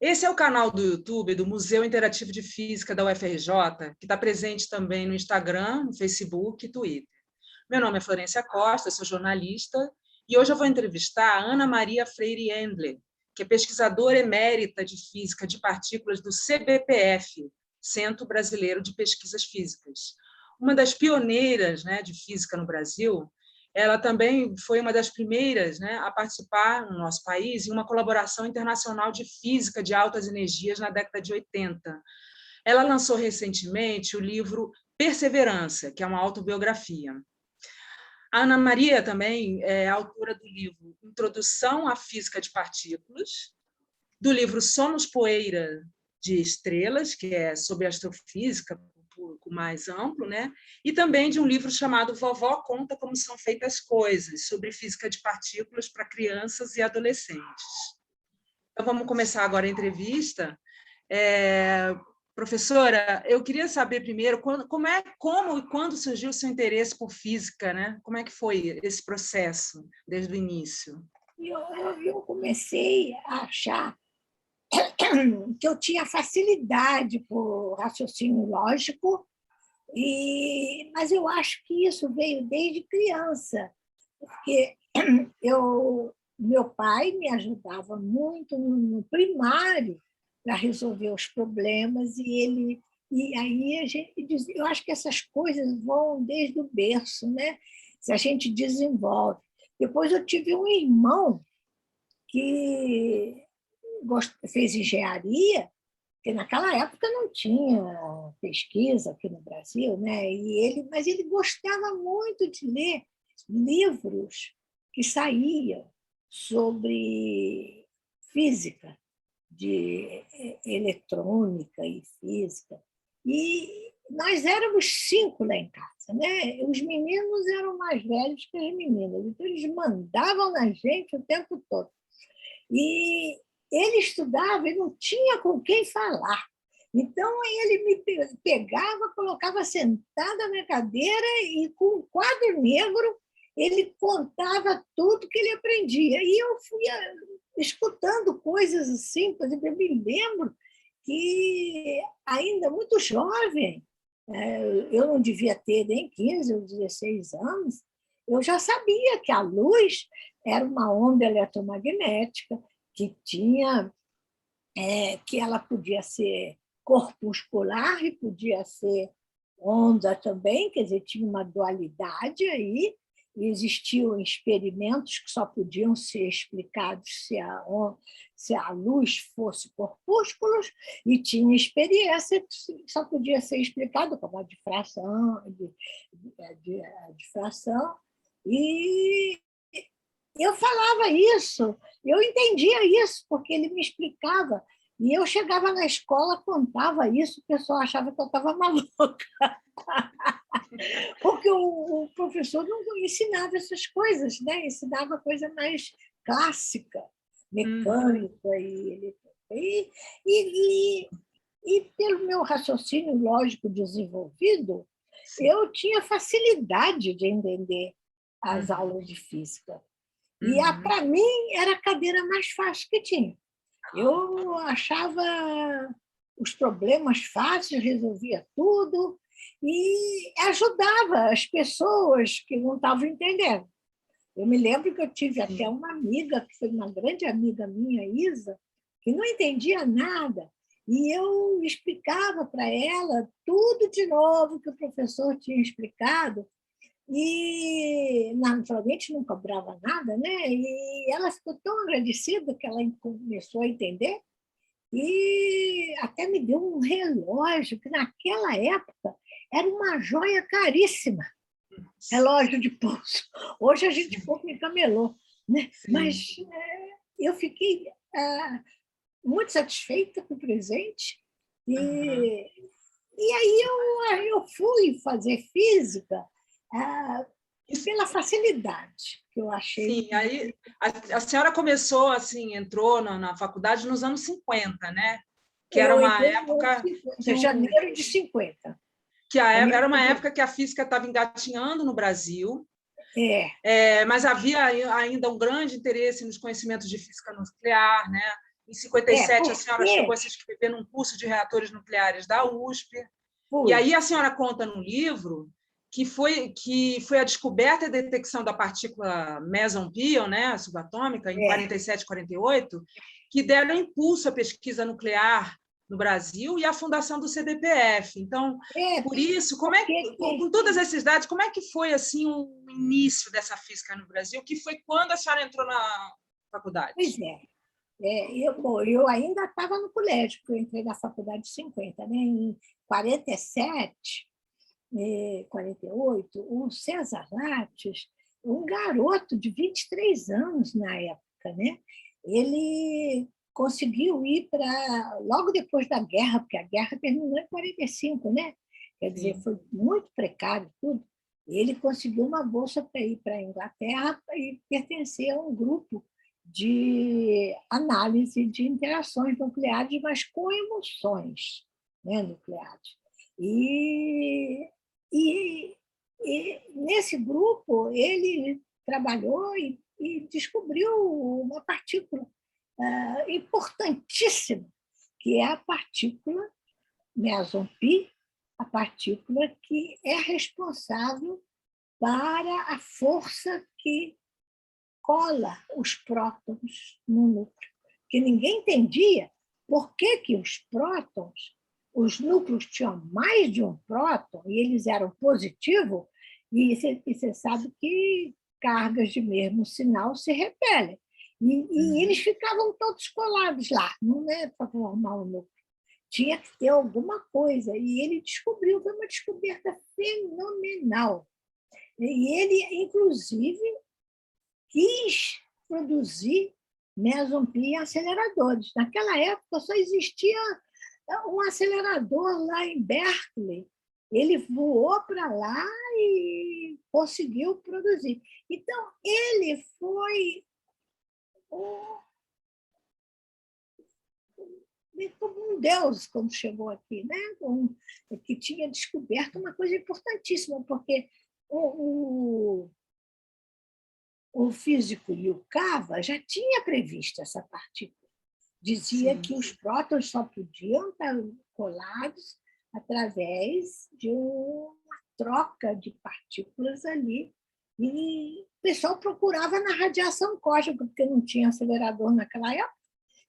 Esse é o canal do YouTube do Museu Interativo de Física da UFRJ, que está presente também no Instagram, no Facebook e Twitter. Meu nome é Florência Costa, sou jornalista, e hoje eu vou entrevistar a Ana Maria Freire Endler, que é pesquisadora emérita de Física de Partículas do CBPF, Centro Brasileiro de Pesquisas Físicas. Uma das pioneiras, de física no Brasil. Ela também foi uma das primeiras, a participar no nosso país em uma colaboração internacional de física de altas energias na década de 80. Ela lançou recentemente o livro Perseverança, que é uma autobiografia. A Ana Maria também é autora do livro Introdução à Física de Partículas, do livro Somos Poeira de Estrelas, que é sobre astrofísica, público mais amplo, e também de um livro chamado Vovó Conta Como São Feitas Coisas, sobre física de partículas para crianças e adolescentes. Então, vamos começar agora a entrevista. Professora, eu queria saber primeiro como e quando surgiu o seu interesse por física, Como é que foi esse processo desde o início? Eu comecei a achar que eu tinha facilidade por raciocínio lógico, mas eu acho que isso veio desde criança, porque meu pai me ajudava muito no primário para resolver os problemas, e aí a gente diz, eu acho que essas coisas vão desde o berço, Se a gente desenvolve. Depois eu tive um irmão que fez engenharia, porque naquela época não tinha pesquisa aqui no Brasil, mas ele gostava muito de ler livros que saíam sobre física, de eletrônica e física. E nós éramos 5 lá em casa, Os meninos eram mais velhos que as meninas, então eles mandavam na gente o tempo todo. E ele estudava e não tinha com quem falar. Então, ele me pegava, colocava sentada na cadeira e, com um quadro negro, ele contava tudo que ele aprendia. E eu fui escutando coisas assim. Por exemplo, eu me lembro que, ainda muito jovem, eu não devia ter nem 15 ou 16 anos, eu já sabia que a luz era uma onda eletromagnética, que ela podia ser corpuscular e podia ser onda também, quer dizer, tinha uma dualidade aí, e existiam experimentos que só podiam ser explicados se a luz fosse corpúsculos, e tinha experiência que só podia ser explicado como a difração, difração. E eu falava isso, eu entendia isso, porque ele me explicava. E eu chegava na escola, contava isso, o pessoal achava que eu estava maluca. Porque o professor não ensinava essas coisas, Ensinava coisa mais clássica, mecânica. E pelo meu raciocínio lógico desenvolvido, eu tinha facilidade de entender as aulas de física. E, para mim, era a cadeira mais fácil que tinha. Eu achava os problemas fáceis, resolvia tudo e ajudava as pessoas que não estavam entendendo. Eu me lembro que eu tive até uma amiga, que foi uma grande amiga minha, Isa, que não entendia nada. E eu explicava para ela tudo de novo que o professor tinha explicado. E, naturalmente, não cobrava nada, E ela ficou tão agradecida que ela começou a entender e até me deu um relógio, que naquela época era uma joia caríssima, relógio de pulso. Hoje a gente pouco me camelou, Mas eu fiquei muito satisfeita com o presente. E aí eu fui fazer física pela facilidade que eu achei. Sim, aí a senhora começou, assim, entrou na faculdade nos anos 50, Que era uma época... Em janeiro de 50. Era uma época que a física estava engatinhando no Brasil, mas havia ainda um grande interesse nos conhecimentos de física nuclear, Em 57, a senhora chegou a porque se inscrever num curso de reatores nucleares da USP. E fui, aí a senhora conta no livro que foi a descoberta e detecção da partícula meson-pion, né, subatômica, em é, 47, 48, que deram impulso à pesquisa nuclear no Brasil e à fundação do CDPF. Então, por isso, porque com todos esses dados, como é que foi assim o início dessa física no Brasil, que foi quando a senhora entrou na pois faculdade? é, bom, eu ainda estava no colégio, porque eu entrei na faculdade de 50, né? Em 47, 48, o César Lattes, um garoto de 23 anos na época, né? Ele conseguiu ir para, logo depois da guerra, porque a guerra terminou em 45, né? Quer dizer, Sim. foi muito precário tudo. Ele conseguiu uma bolsa para ir para a Inglaterra e pertencer a um grupo de análise de interações nucleares, mas com emoções, né, nucleares. E, e, nesse grupo, ele trabalhou e descobriu uma partícula importantíssima, que é a partícula meson-pi, a partícula que é responsável para a força que cola os prótons no núcleo. Que ninguém entendia por que os prótons, os núcleos tinham mais de um próton e eles eram positivos, e você sabe que cargas de mesmo sinal se repelem. E eles ficavam todos colados lá, não é para formar um núcleo. Tinha que ter alguma coisa. E ele descobriu, foi uma descoberta fenomenal. E ele, inclusive, quis produzir meson-pi em aceleradores. Naquela época só existia um acelerador lá em Berkeley. Ele voou para lá e conseguiu produzir. Então, ele foi como um deus quando chegou aqui, né? Que tinha descoberto uma coisa importantíssima, porque o, o físico Yukawa já tinha previsto essa partícula. Dizia Sim. que os prótons só podiam estar colados através de uma troca de partículas ali. E o pessoal procurava na radiação cósmica, porque não tinha acelerador naquela época,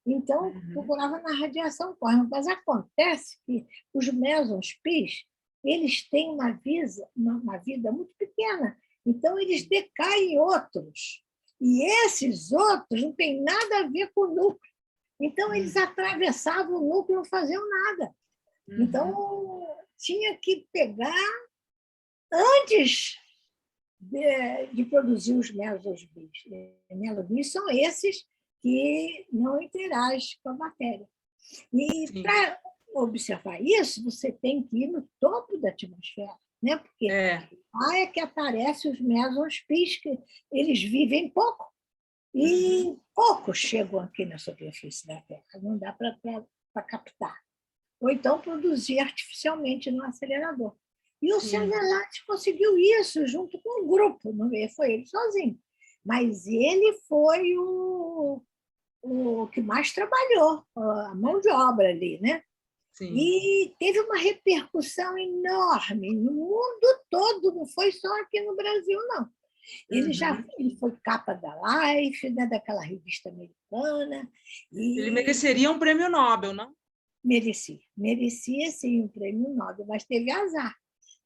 então procurava na radiação cósmica. Mas acontece que os mesons-pis, eles têm uma vida muito pequena, então eles decaem em outros. E esses outros não têm nada a ver com o núcleo. Então, eles atravessavam o núcleo e não faziam nada. Então, tinha que pegar antes de produzir os mesons-bis. Mesons-bis são esses que não interagem com a matéria. E para observar isso, você tem que ir no topo da atmosfera, né? Porque lá é que aparecem os mesons-bis, que eles vivem pouco. E poucos chegam aqui na superfície da Terra, não dá para captar. Ou então produzir artificialmente no acelerador. E o César Lattes conseguiu isso junto com um grupo, não foi ele sozinho. Mas ele foi o que mais trabalhou, a mão de obra ali, né? Sim. E teve uma repercussão enorme no mundo todo, não foi só aqui no Brasil, não. Ele foi capa da Life, né, daquela revista americana. Ele mereceria um prêmio Nobel, não? Merecia sim um prêmio Nobel, mas teve azar,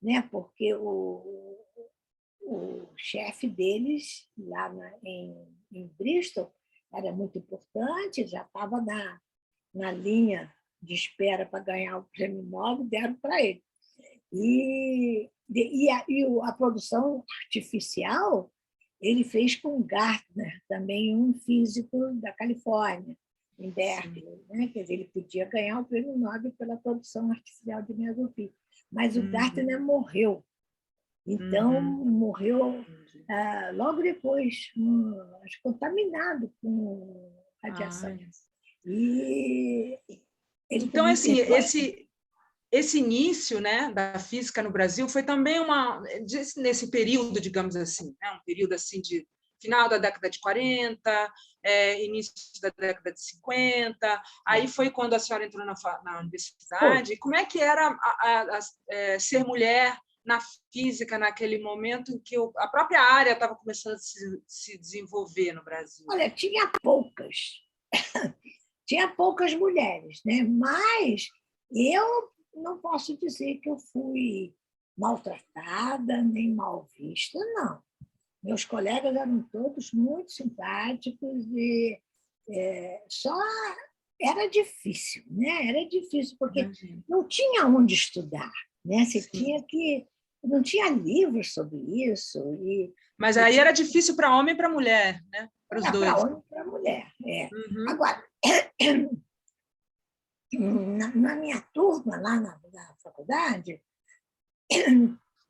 né? Porque o chefe deles, lá em Bristol, era muito importante, já estava na linha de espera para ganhar o prêmio Nobel, deram para ele. E a produção artificial ele fez com Gartner, também um físico da Califórnia, em Berkeley, né? Quer dizer, ele podia ganhar o prêmio Nobel pela produção artificial de meson-pi, mas o Gartner morreu. Então, morreu logo depois, acho, contaminado com radiação. E ele então, também assim, pegou esse início, né, da física no Brasil foi também nesse período, digamos assim, né, um período assim de final da década de 40, início da década de 50. Aí foi quando a senhora entrou na universidade. Como é que era ser mulher na física naquele momento em que a própria área estava começando a se desenvolver no Brasil? Olha, tinha poucas mulheres, né? Mas eu não posso dizer que eu fui maltratada nem mal vista, não. Meus colegas eram todos muito simpáticos e só era difícil, né? Era difícil porque não tinha onde estudar, né? Você tinha que não tinha livros sobre isso mas aí era difícil para homem e para mulher, né? Para os dois. Para homem e para mulher. Agora, na minha turma lá na faculdade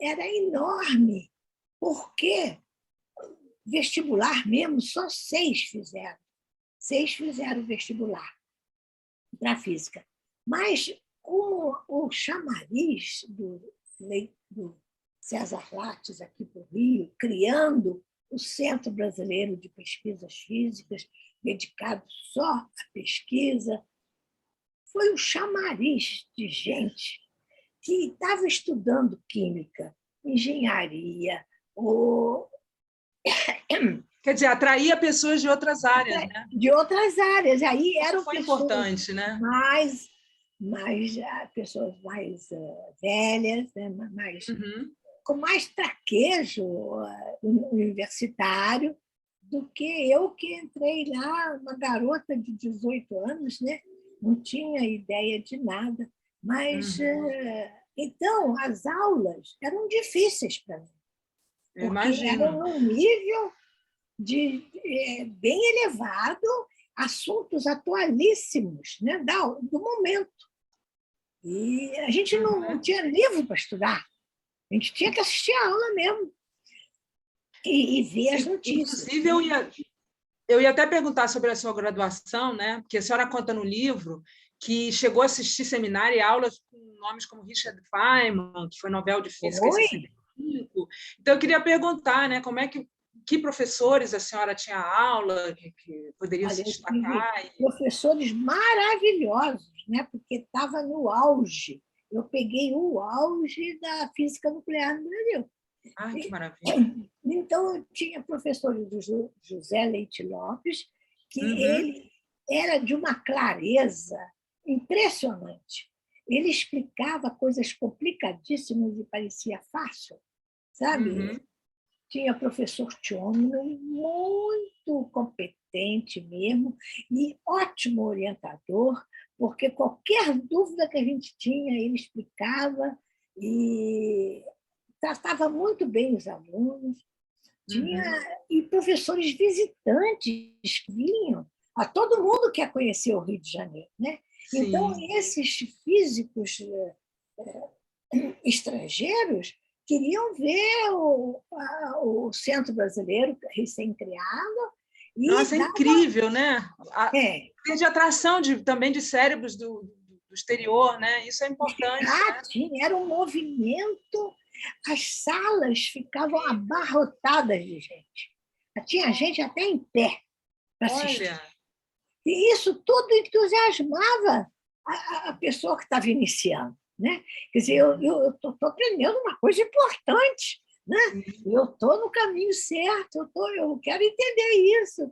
era enorme, porque vestibular mesmo só 6 fizeram. 6 fizeram vestibular para física. Mas o chamariz do César Lattes aqui para o Rio, criando o Centro Brasileiro de Pesquisas Físicas, dedicado só à pesquisa, foi um chamariz de gente que estava estudando química, engenharia, quer dizer, atraía pessoas de outras áreas, né? De outras áreas. Aí eram foi importante, né? Pessoas mais velhas, né? Com mais traquejo universitário do que eu, que entrei lá, uma garota de 18 anos, né? Não tinha ideia de nada. Mas, então, as aulas eram difíceis para mim, porque eram num nível bem elevado, assuntos atualíssimos, né, do momento. E a gente não tinha livro para estudar, a gente tinha que assistir a aula mesmo e ver as notícias. Inclusive, eu ia até perguntar sobre a sua graduação, né? Porque a senhora conta no livro que chegou a assistir seminário e aulas com nomes como Richard Feynman, que foi Nobel de Física em 65. Então, eu queria perguntar, né, que professores a senhora tinha aula, que poderiam se destacar? Professores maravilhosos, né, porque estava no auge. Eu peguei o auge da física nuclear no Brasil. Que maravilha! Então, eu tinha professores do José Leite Lopes, que ele era de uma clareza impressionante. Ele explicava coisas complicadíssimas e parecia fácil, sabe? Tinha professor Tchômino, muito competente mesmo, e ótimo orientador, porque qualquer dúvida que a gente tinha, ele explicava e tratava muito bem os alunos. E professores visitantes que vinham. Todo mundo quer conhecer o Rio de Janeiro, né? Sim. Então, esses físicos estrangeiros queriam ver o Centro Brasileiro recém-criado. Nossa, é incrível, né? Tem de atração também de cérebros do exterior, né? Isso é importante. Né? Era um movimento, as salas ficavam abarrotadas de gente. Tinha gente até em pé para assistir. E isso tudo entusiasmava a pessoa que estava iniciando. Né? Quer dizer, eu estou aprendendo uma coisa importante. Né? Eu estou no caminho certo, eu quero entender isso,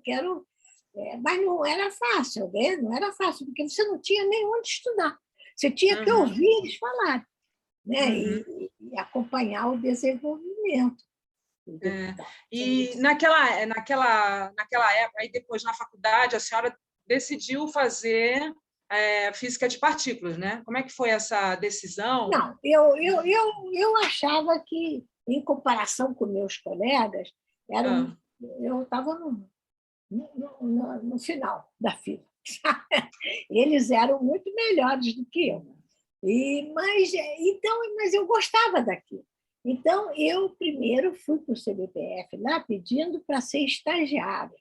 mas não era fácil, né? Não era fácil, porque você não tinha nem onde estudar. Você tinha que ouvir eles falar, né? E acompanhar o desenvolvimento. E naquela época, aí depois na faculdade, a senhora decidiu fazer física de partículas, né? Como é que foi essa decisão? Não, eu achava que, em comparação com meus colegas, eu estava no final da fila. Eles eram muito melhores do que eu. Mas eu gostava daquilo. Então, eu primeiro fui para o CBPF lá pedindo para ser estagiária,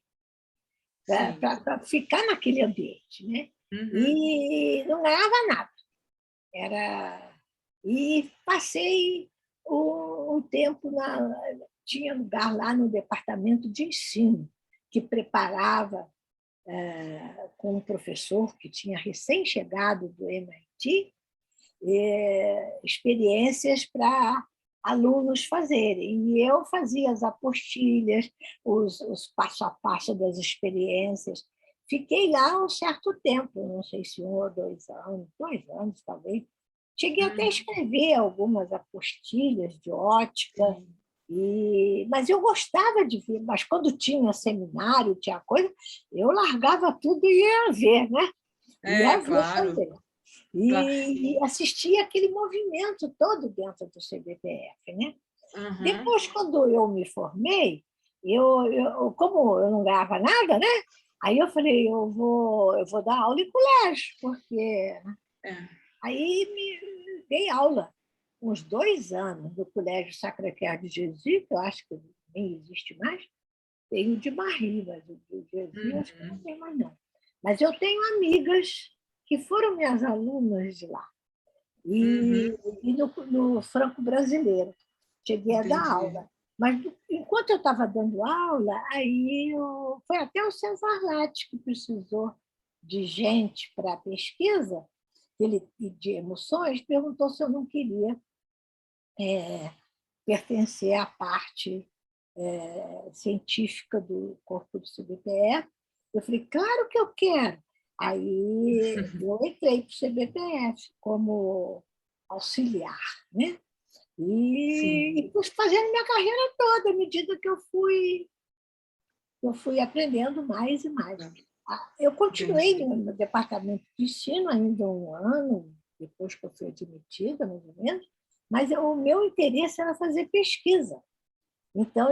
para ficar naquele ambiente. Né? E não ganhava nada. E passei um tempo tinha lugar lá no departamento de ensino, que preparava, com um professor que tinha recém-chegado do MIT, experiências para alunos fazerem. E eu fazia as apostilhas, os passo a passo das experiências. Fiquei lá um certo tempo, não sei se 1 ou 2 anos talvez. Cheguei até a escrever algumas apostilhas de ótica, mas eu gostava de ver. Mas quando tinha seminário, tinha coisa, eu largava tudo e ia ver, né? Ia ver Claro. fazer. Claro. E assistia aquele movimento todo dentro do CBPF, né? Depois, quando eu me formei, como eu não ganhava nada, né? Aí eu falei, eu vou dar aula em colégio, porque... Aí dei aula uns 2 anos no Colégio Sacré-Cœur de Jesus, que eu acho que nem existe mais. Tem o de Marri, mas o de Jesus acho que não tem mais, não. Mas eu tenho amigas que foram minhas alunas de lá. E no Franco Brasileiro. Cheguei a dar aula. Mas, enquanto eu estava dando aula, foi até o César Latte que precisou de gente para a pesquisa, de emoções, perguntou se eu não queria pertencer à parte científica do corpo do CBPF. Eu falei, claro que eu quero. Aí eu entrei para o CBPF como auxiliar, né? E fui fazendo minha carreira toda, à medida que eu fui aprendendo mais e mais. Eu continuei no departamento de ensino ainda 1 ano, depois que eu fui admitida, mais ou menos, mas o meu interesse era fazer pesquisa. Então,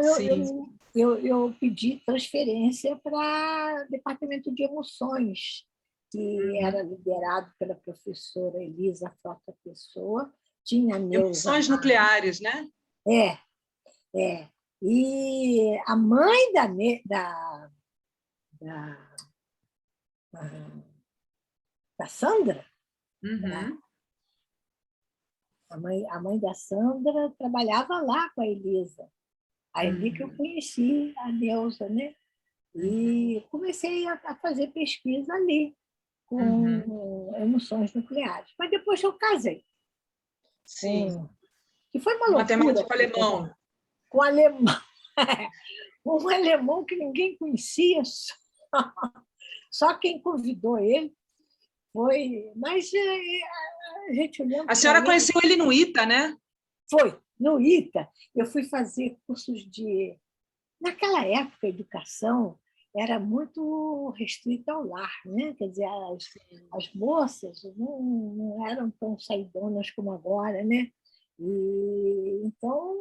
eu pedi transferência para o departamento de emoções, que era liderado pela professora Elisa Frota Pessoa. Tinha a Neuza Emoções nucleares, né? É. E a mãe da Sandra, a mãe da Sandra trabalhava lá com a Elisa. Aí que eu conheci a Neuza, né? E comecei a fazer pesquisa ali, com emoções nucleares. Mas depois eu casei. Que foi uma loucura. Matemático alemão. Com alemão. Um alemão que ninguém conhecia, só quem convidou ele foi. Mas a gente olhando. A senhora conheceu ele no ITA, né? Foi, no ITA. Eu fui fazer cursos de. Naquela época, a educação era muito restrita ao lar, né? Quer dizer, as moças não eram tão saidonas como agora, né? Então,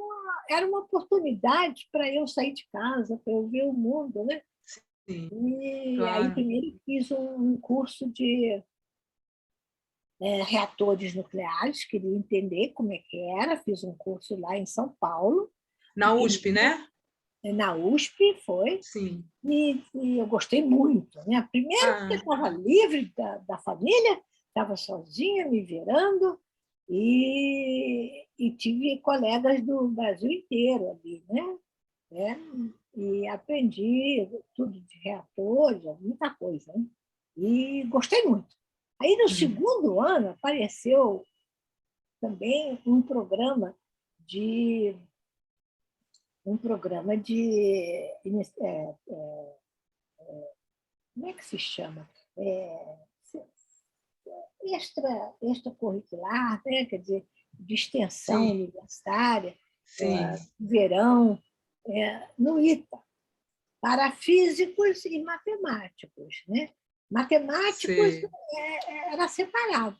era uma oportunidade para eu sair de casa, para eu ver o mundo, né? Aí, primeiro, fiz um curso de reatores nucleares, queria entender como é que era, fiz um curso lá em São Paulo. Na USP, né? Na USP, foi. Sim. E eu gostei muito, né? Primeiro, porque eu estava livre da família, estava sozinha, me virando, e tive colegas do Brasil inteiro ali, né? E aprendi tudo de reatores, muita coisa, né? E gostei muito. Aí, no segundo ano, apareceu também um programa de como é que se chama? Extracurricular, né? Quer dizer, de extensão universitária, verão, no ITA, para físicos e matemáticos. Né? Matemáticos era separado,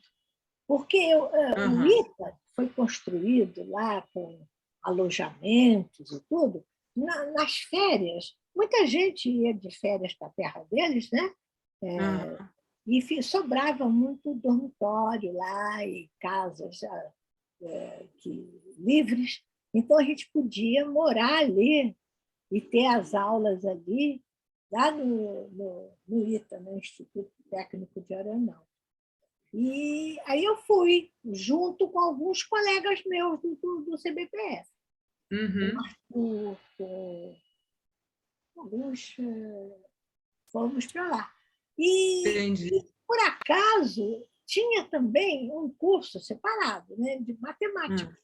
porque o ITA foi construído lá com alojamentos e tudo. Nas férias, muita gente ia de férias para a terra deles, né? E sobrava muito dormitório lá e casas livres. Então, a gente podia morar ali e ter as aulas ali, lá no ITA, no Instituto Técnico de Aeronáutica. E aí eu fui, junto com alguns colegas meus do CBPF. Uhum. com alguns fomos para lá. E, Entendi. por acaso, tinha também um curso separado, né, de matemática,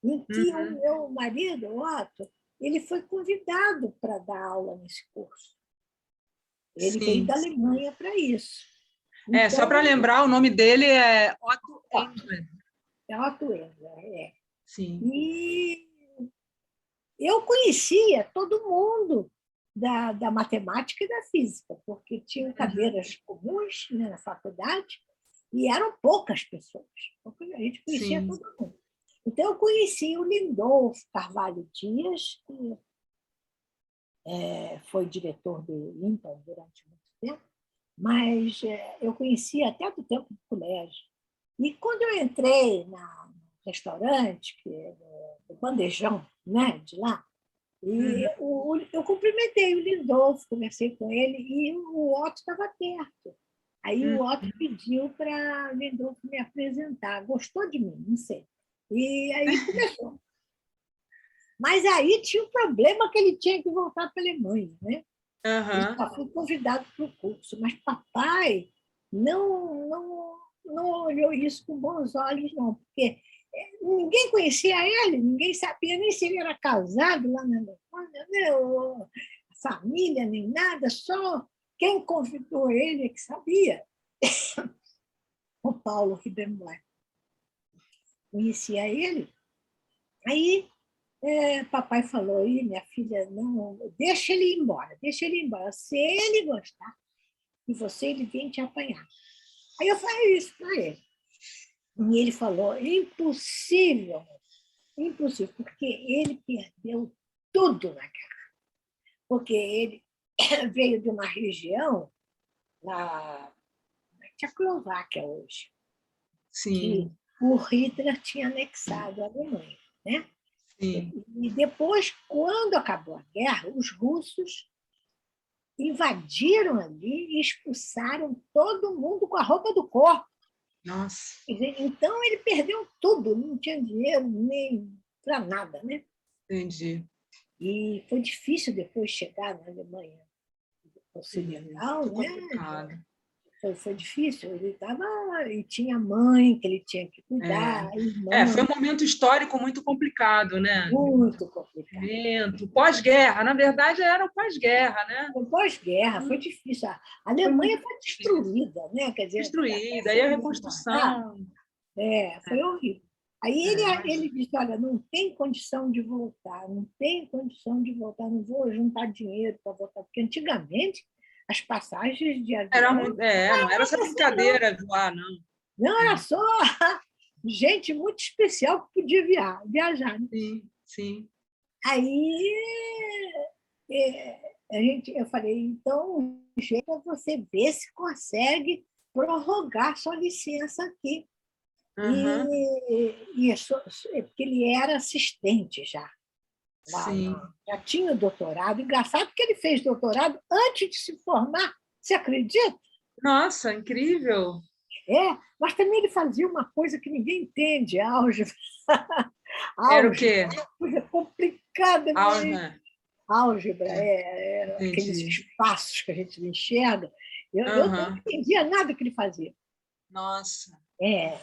em que o Uhum. meu marido, o Otto, ele foi convidado para dar aula nesse curso. Ele veio Sim. da Alemanha para isso. Só para Então, lembrar, o nome dele é Otto Otto, Engler. é Otto Engler, é. Sim. E eu conhecia todo mundo da matemática e da física, porque tinham Uhum. cadeiras comuns, né, na faculdade, e eram poucas pessoas. A gente conhecia Sim. todo mundo. Então, eu conheci o Lindolfo Carvalho Dias, que foi diretor do INPA durante muito tempo, mas eu conhecia até do tempo do colégio. E quando eu entrei no restaurante, que é do bandejão, né, de lá, Uhum. eu cumprimentei o Lindolfo, conversei com ele, e o Otto estava perto. Aí o Uhum. Otto pediu para o Lindolfo me apresentar. Gostou de mim, não sei. E aí começou. Mas aí tinha um problema que ele tinha que voltar para a Alemanha, né? Ele Uhum. só foi convidado para o curso, mas papai não olhou isso com bons olhos, não, porque ninguém conhecia ele, ninguém sabia nem se ele era casado lá na Alemanha, né? Ou família, nem nada, só quem convidou ele é que sabia, o Paulo Ribemar. Conhecia ele. Aí papai falou, minha filha, não, deixa ele ir embora, deixa ele ir embora. Se ele gostar de você, ele vem te apanhar. Aí eu falei isso para ele. E ele falou, impossível, impossível, porque ele perdeu tudo na guerra. Porque ele veio de uma região, na Tchecoslováquia hoje, que Sim. o Hitler tinha anexado a Alemanha. Né? Sim. E depois, quando acabou a guerra, os russos invadiram ali e expulsaram todo mundo com a roupa do corpo. Nossa. Então, ele perdeu tudo, não tinha dinheiro nem para nada. Né? Entendi. E foi difícil depois chegar na Alemanha Entendi. Ocidental, Muito né? complicado. Foi difícil. Ele estava e tinha mãe que ele tinha que cuidar, Foi irmã, um momento histórico muito complicado, né? muito complicado. Pós-guerra, na verdade, era o pós-guerra, né? Pós-guerra foi difícil. A Foi Alemanha muito foi difícil. destruída, né? Quer dizer, até Destruída, aí a se remontar, reconstrução. foi horrível. Aí ele Imagina. disse, olha, não tem condição de voltar, não tem condição de voltar, não vou juntar dinheiro para voltar, porque antigamente as passagens de Era avião muito, não era essa assim, não. brincadeira voar, não. Não era só gente muito especial que podia viajar. Né? Sim, sim. Aí eu falei, então, o jeito é você ver se consegue prorrogar sua licença aqui. Uhum. Porque ele era assistente já. Sim. Já tinha doutorado. Engraçado que ele fez doutorado antes de se formar. Você acredita? Nossa, incrível. Mas também ele fazia uma coisa que ninguém entende, álgebra. Era o Álgebra, quê? coisa complicada, mas Né? álgebra, aqueles Entendi. espaços que a gente enxerga. Eu não Uhum. entendia nada que ele fazia. Nossa.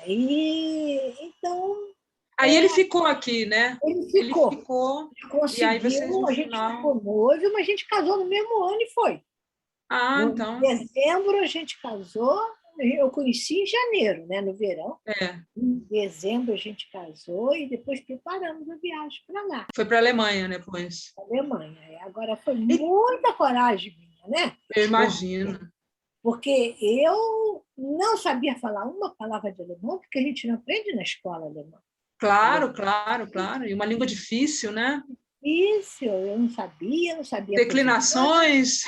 Então, Aí ele ficou aqui, né? ele Ele ficou. ficou, e aí vocês Conseguiu, no a gente final. ficou noivo, mas a gente casou no mesmo ano e foi. Em Então. dezembro a gente casou, eu conheci em janeiro, né, no verão. É. Em dezembro a gente casou e depois preparamos a viagem para lá, Foi para a Alemanha depois. para a Alemanha. Agora foi E muita coragem minha, né? eu imagino. Porque eu não sabia falar uma palavra de alemão, porque a gente não aprende na escola alemã. Claro, claro, claro. E uma língua difícil, né? Isso, eu não sabia posição. Declinações.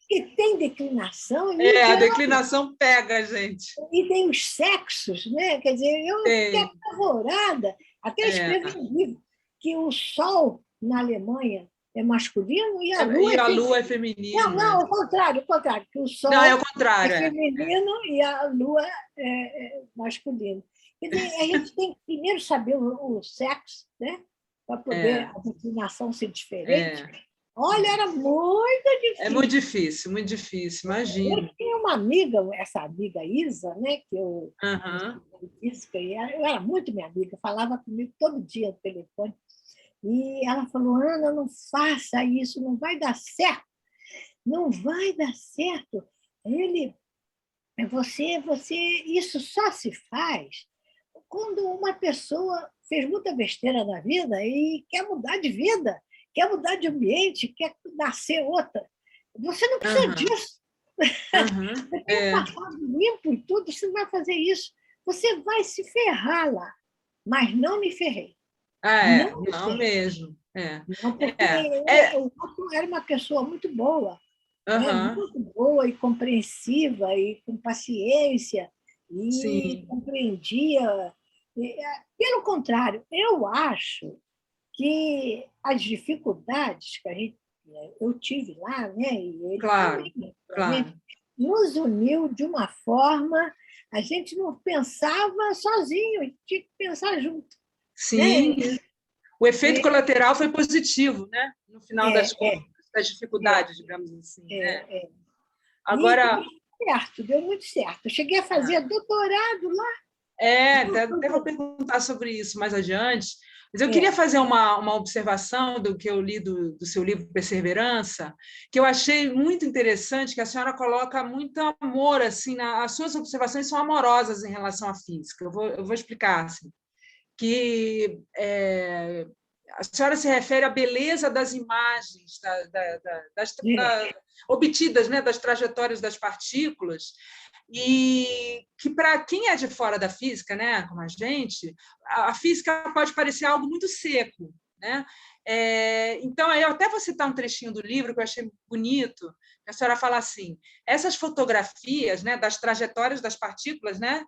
E tem declinação, A declinação pega a gente. e tem os sexos, né? Quer dizer, eu fiquei Tem. apavorada. Até É. escrevi um livro que o Sol na Alemanha é masculino e a Lua E é a lua é feminina. feminino, né? Não, o contrário, que o Não, é o Sol é contrário. feminino e a Lua é masculino. Quer dizer, a gente tem que primeiro saber o sexo, né? para poder a declinação ser diferente. É. Olha, era muito É difícil. muito difícil, Eu imagino. tinha uma amiga, essa amiga Isa, né, que eu Aham. física, e eu era muito minha amiga, falava comigo todo dia no telefone. E ela falou: Ana, não faça isso, não vai dar certo, não vai dar certo. Ele, isso só se faz quando uma pessoa fez muita besteira na vida e quer mudar de vida, quer mudar de ambiente, quer nascer outra. Você não precisa Aham. disso. Aham. Você tem um É. passado limpo e tudo, você não vai fazer isso. Você vai se ferrar lá. Mas não me ferrei. Ah, é. Não me Não ferrei. mesmo. É. Não, porque É. É. o outro era uma pessoa muito boa, né? Aham. Muito boa e compreensiva e com paciência e Sim. compreendia. Pelo contrário, eu acho que as dificuldades que eu tive lá, né, e ele Claro, também, naturalmente, claro. nos uniu de uma forma, a gente não pensava sozinho, tinha que pensar junto, Sim. né? O efeito É, colateral foi positivo, né? No final das é, contas, é, das é, dificuldades, digamos assim, né? é. E Agora, deu muito certo. Eu cheguei a fazer doutorado lá. até vou perguntar sobre isso mais adiante, mas eu queria É, fazer uma observação do que eu li do seu livro Perseverança, que eu achei muito interessante, que a senhora coloca muito amor, assim, as suas observações são amorosas em relação à física. Eu vou explicar, assim, que a senhora se refere à beleza das imagens é, obtidas, né, das trajetórias das partículas, e que para quem é de fora da física, né, como a gente, a física pode parecer algo muito seco, né? Então, eu até vou citar um trechinho do livro que eu achei bonito, que a senhora fala assim: essas fotografias, né, das trajetórias das partículas, né,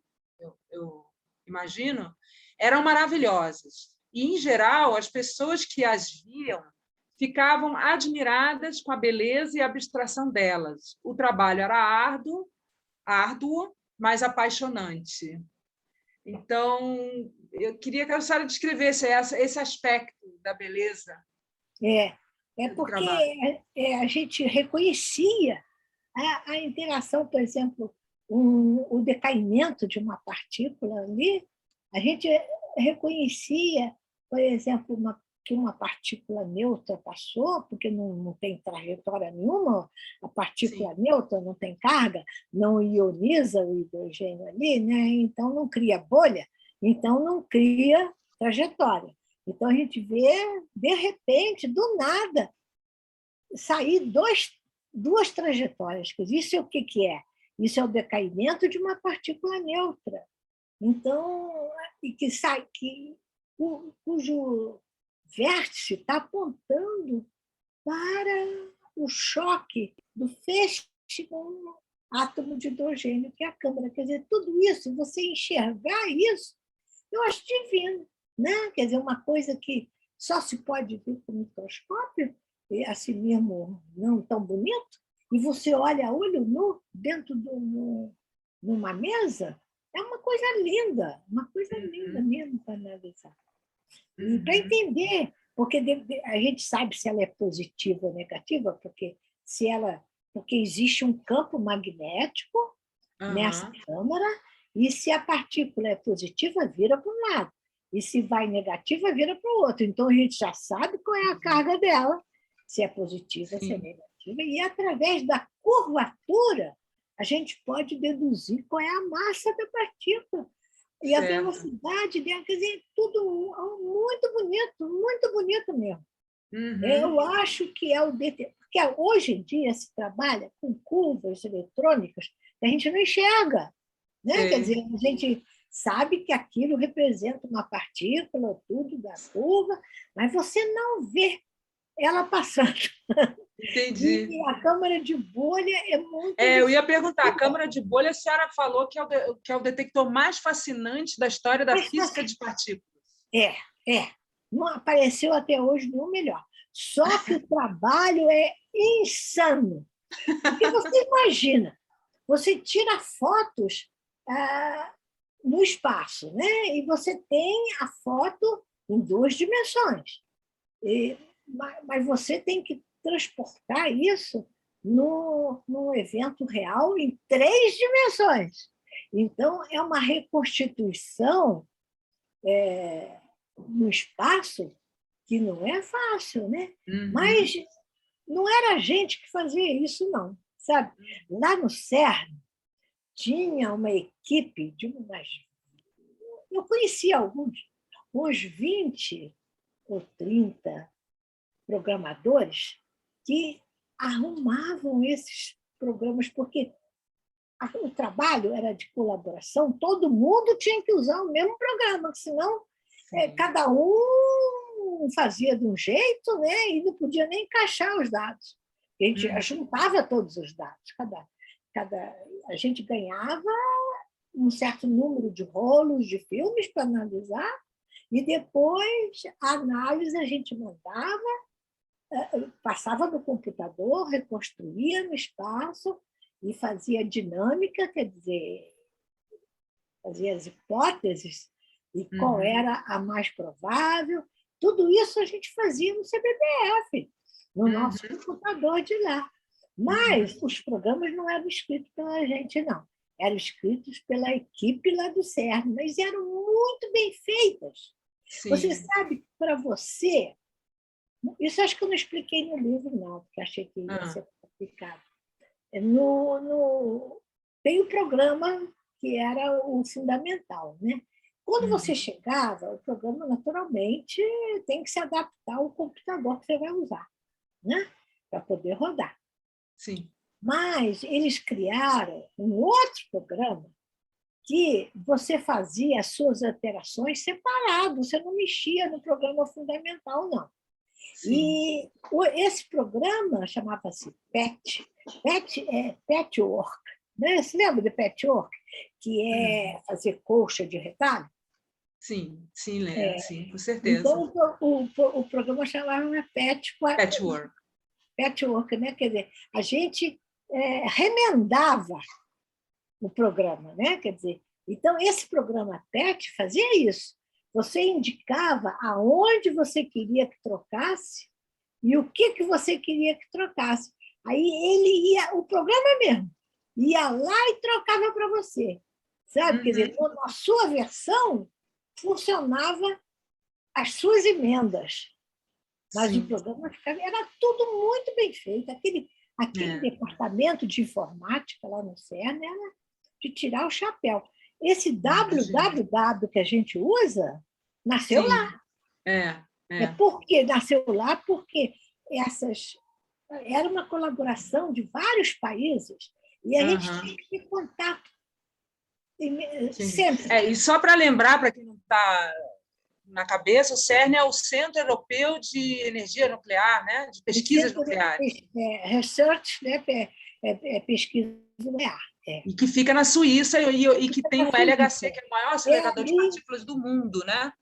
eu imagino, eram maravilhosas. E, em geral, as pessoas que as viam ficavam admiradas com a beleza e a abstração delas. O trabalho era árduo, mas apaixonante. Então, eu queria que a senhora descrevesse esse aspecto da beleza é, é do porque trabalho. a gente reconhecia a interação, por exemplo, o decaimento de uma partícula ali, a gente reconhecia, por exemplo, que uma partícula neutra passou, porque não tem trajetória nenhuma, a Sim, partícula neutra não tem carga, não ioniza o hidrogênio ali, né? Então não cria bolha, então não cria trajetória. Então a gente vê, de repente, do nada, sair duas trajetórias. Isso é o que é? Isso é o decaimento de uma partícula neutra. Então, e que sai, cujo vértice está apontando para o choque do feixe com um átomo de hidrogênio, que é a câmara. Quer dizer, tudo isso, você enxergar isso, eu acho divino. Né? Quer dizer, uma coisa que só se pode ver com microscópio, e assim mesmo não tão bonito, e você olha a olho nu dentro numa mesa, é uma coisa linda uhum, mesmo para analisar. E para uhum, entender, porque a gente sabe se ela é positiva ou negativa, porque existe um campo magnético nessa uhum, câmara, e se a partícula é positiva, vira para um lado. E se vai negativa, vira para o outro. Então, a gente já sabe qual é a uhum, carga dela, se é positiva, se é sim, negativa. E, através da curvatura, a gente pode deduzir qual é a massa da partícula e a certo. velocidade dela. Quer dizer, tudo muito bonito mesmo. Uhum, Eu acho que é o DT. Porque hoje em dia se trabalha com curvas eletrônicas que a gente não enxerga. Né? Quer dizer, sei, a gente sabe que aquilo representa uma partícula, tudo da curva, mas você não vê ela passando. entendi. E a câmara de bolha é muito Eu ia perguntar, a distintiva. câmara de bolha, a senhora falou que é o detector mais fascinante da história da Mas física de partículas. é, é. Não apareceu até hoje nenhum melhor. Só que o trabalho é insano. Porque você imagina, você tira fotos no espaço, né? E você tem a foto em duas dimensões. Mas você tem que transportar isso no evento real em 3 dimensões. Então, é uma reconstituição no espaço que não é fácil, né? Mas não era a gente que fazia isso, não. Sabe? Lá no CERN, tinha uma equipe de umas... Eu conhecia uns 20 ou 30 programadores que arrumavam esses programas, porque o trabalho era de colaboração, todo mundo tinha que usar o mesmo programa, senão cada um fazia de um jeito, né, e não podia nem encaixar os dados. A gente juntava todos os dados, a gente ganhava um certo número de rolos de filmes para analisar, e depois a análise a gente mandava, passava no computador, reconstruía no espaço e fazia dinâmica, quer dizer, fazia as hipóteses e qual era a mais provável. Tudo isso a gente fazia no CBDF, no nosso computador de lá. Mas os programas não eram escritos pela gente, não. Eram escritos pela equipe lá do CERN, mas eram muito bem feitas. Sim. Você sabe, para você... Isso acho que eu não expliquei no livro, não, porque achei que ia ser complicado. Tem o programa que era o fundamental, né? Quando você chegava, o programa, naturalmente, tem que se adaptar ao computador que você vai usar, né? Para poder rodar. Sim. Mas eles criaram um outro programa que você fazia as suas alterações separado, você não mexia no programa fundamental, não. Sim. E esse programa chamava-se PET. PET é Patchwork. Né? Você lembra de Patchwork? Que é fazer colcha de retalho? Sim, sim, lembro, sim, com certeza. Então, o programa chamava Patchwork. Patchwork, né? Quer dizer, a gente remendava o programa, né? Quer dizer, então, esse programa PET fazia isso. Você indicava aonde você queria que trocasse e o que você queria que trocasse. Aí ele ia, o programa mesmo, ia lá e trocava para você. Sabe? Quer dizer, na sua versão, funcionava as suas emendas. Mas Sim. O programa era tudo muito bem feito. Aquele departamento de informática lá no CERN era de tirar o chapéu. Esse www que a gente usa nasceu Sim. lá. Nasceu lá porque era uma colaboração de vários países e a gente tinha que ter contato sempre. E só para lembrar, para quem não está na cabeça, o CERN é o Centro Europeu de Energia Nuclear, né? De Pesquisas Nucleares. Research, né? Pesquisa nuclear. E que fica na Suíça e que tem o LHC, que é o maior acelerador de partículas do mundo, né?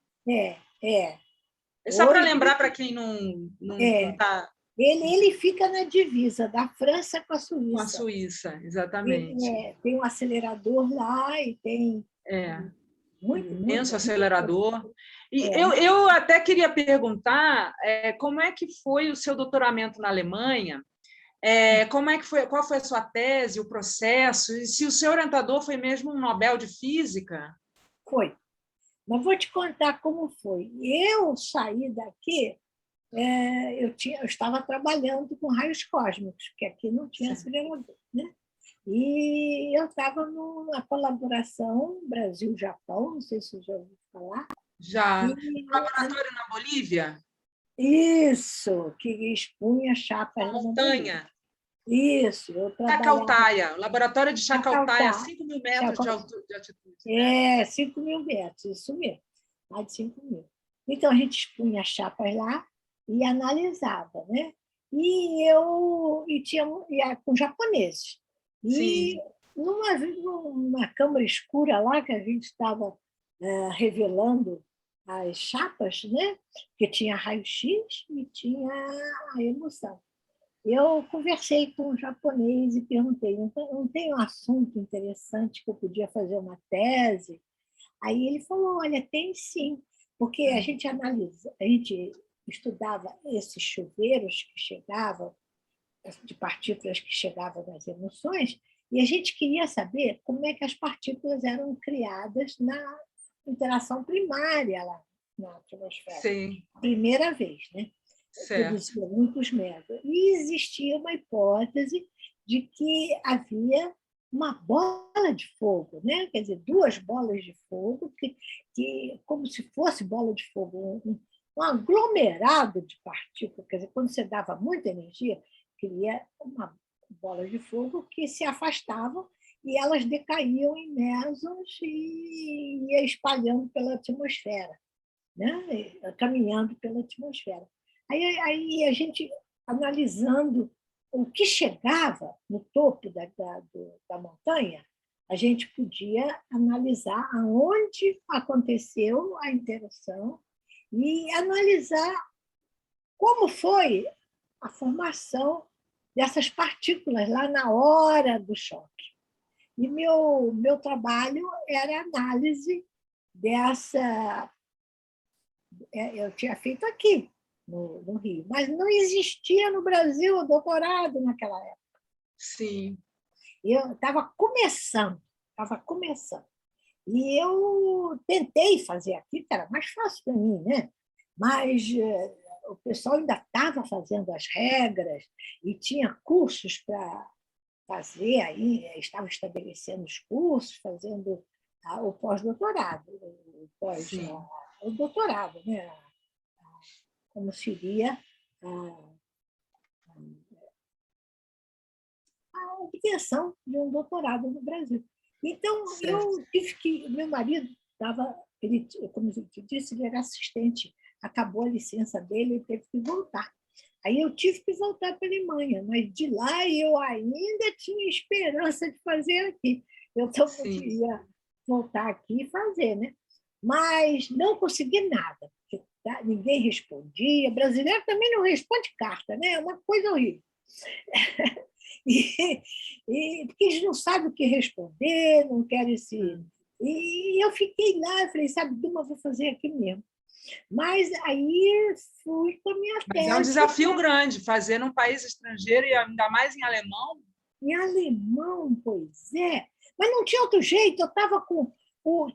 É só para lembrar para quem não está... Ele fica na divisa da França com a Suíça. Com a Suíça, exatamente. Tem um acelerador lá e tem... imenso acelerador. E eu até queria perguntar como é que foi o seu doutoramento na Alemanha, como é que foi, qual foi a sua tese, o processo, e se o seu orientador foi mesmo um Nobel de Física? Foi. Mas vou te contar como foi. Eu saí daqui, eu estava trabalhando com raios cósmicos, porque aqui não tinha acelerador, né? E eu estava numa colaboração Brasil-Japão, não sei se você já ouviu falar. Já. Laboratório na Bolívia? Isso, que expunha chapas na montanha. Isso, eu trabalhava... Chacaltaya, o laboratório de Chacaltaya, 5.000 metros de altitude. 5.000 metros, isso mesmo, mais de 5.000. Então, a gente expunha chapas lá e analisava, né? Ia com japoneses. E numa câmara escura lá, que a gente estava revelando as chapas, né? Porque tinha raio-x e tinha a emulsão. Eu conversei com um japonês e perguntei, não tem um assunto interessante que eu podia fazer uma tese? Aí ele falou, olha, tem sim, porque a gente estudava esses chuveiros que chegavam, de partículas que chegavam nas emoções, e a gente queria saber como é que as partículas eram criadas na interação primária lá na atmosfera. Sim, Primeira vez, né? certo. Produzia muitos métodos. E existia uma hipótese de que havia uma bola de fogo, né? Quer dizer, duas bolas de fogo, como se fosse bola de fogo, um aglomerado de partículas. Quer dizer, quando você dava muita energia, cria uma bola de fogo que se afastavam e elas decaíam em mesons e ia espalhando pela atmosfera, né? Caminhando pela atmosfera. Aí a gente, analisando o que chegava no topo da montanha, a gente podia analisar aonde aconteceu a interação e analisar como foi a formação dessas partículas lá na hora do choque. E meu trabalho era análise dessa. Eu tinha feito aqui, no Rio, mas não existia no Brasil o doutorado naquela época. Sim. Eu estava começando. E eu tentei fazer aqui, que era mais fácil para mim, né? Mas o pessoal ainda estava fazendo as regras e tinha cursos para fazer aí, estava estabelecendo os cursos, fazendo o pós-doutorado, Sim. o doutorado, né? Como seria a obtenção de um doutorado no Brasil. Então, Certo. meu marido estava, ele, como eu te disse, ele era assistente, acabou a licença dele e teve que voltar. Aí eu tive que voltar para a Alemanha, mas de lá eu ainda tinha esperança de fazer aqui. Eu então Sim. queria voltar aqui e fazer, né? Mas não consegui nada, porque ninguém respondia. Brasileiro também não responde carta, né? É uma coisa horrível. Porque eles não sabem o que responder, não querem se. E eu fiquei lá, falei, sabe, Duma, vou fazer aqui mesmo. Mas aí fui com a minha Mas é um tese. desafio grande fazer num país estrangeiro e ainda mais em alemão. Em alemão, pois é. Mas não tinha outro jeito, eu estava com.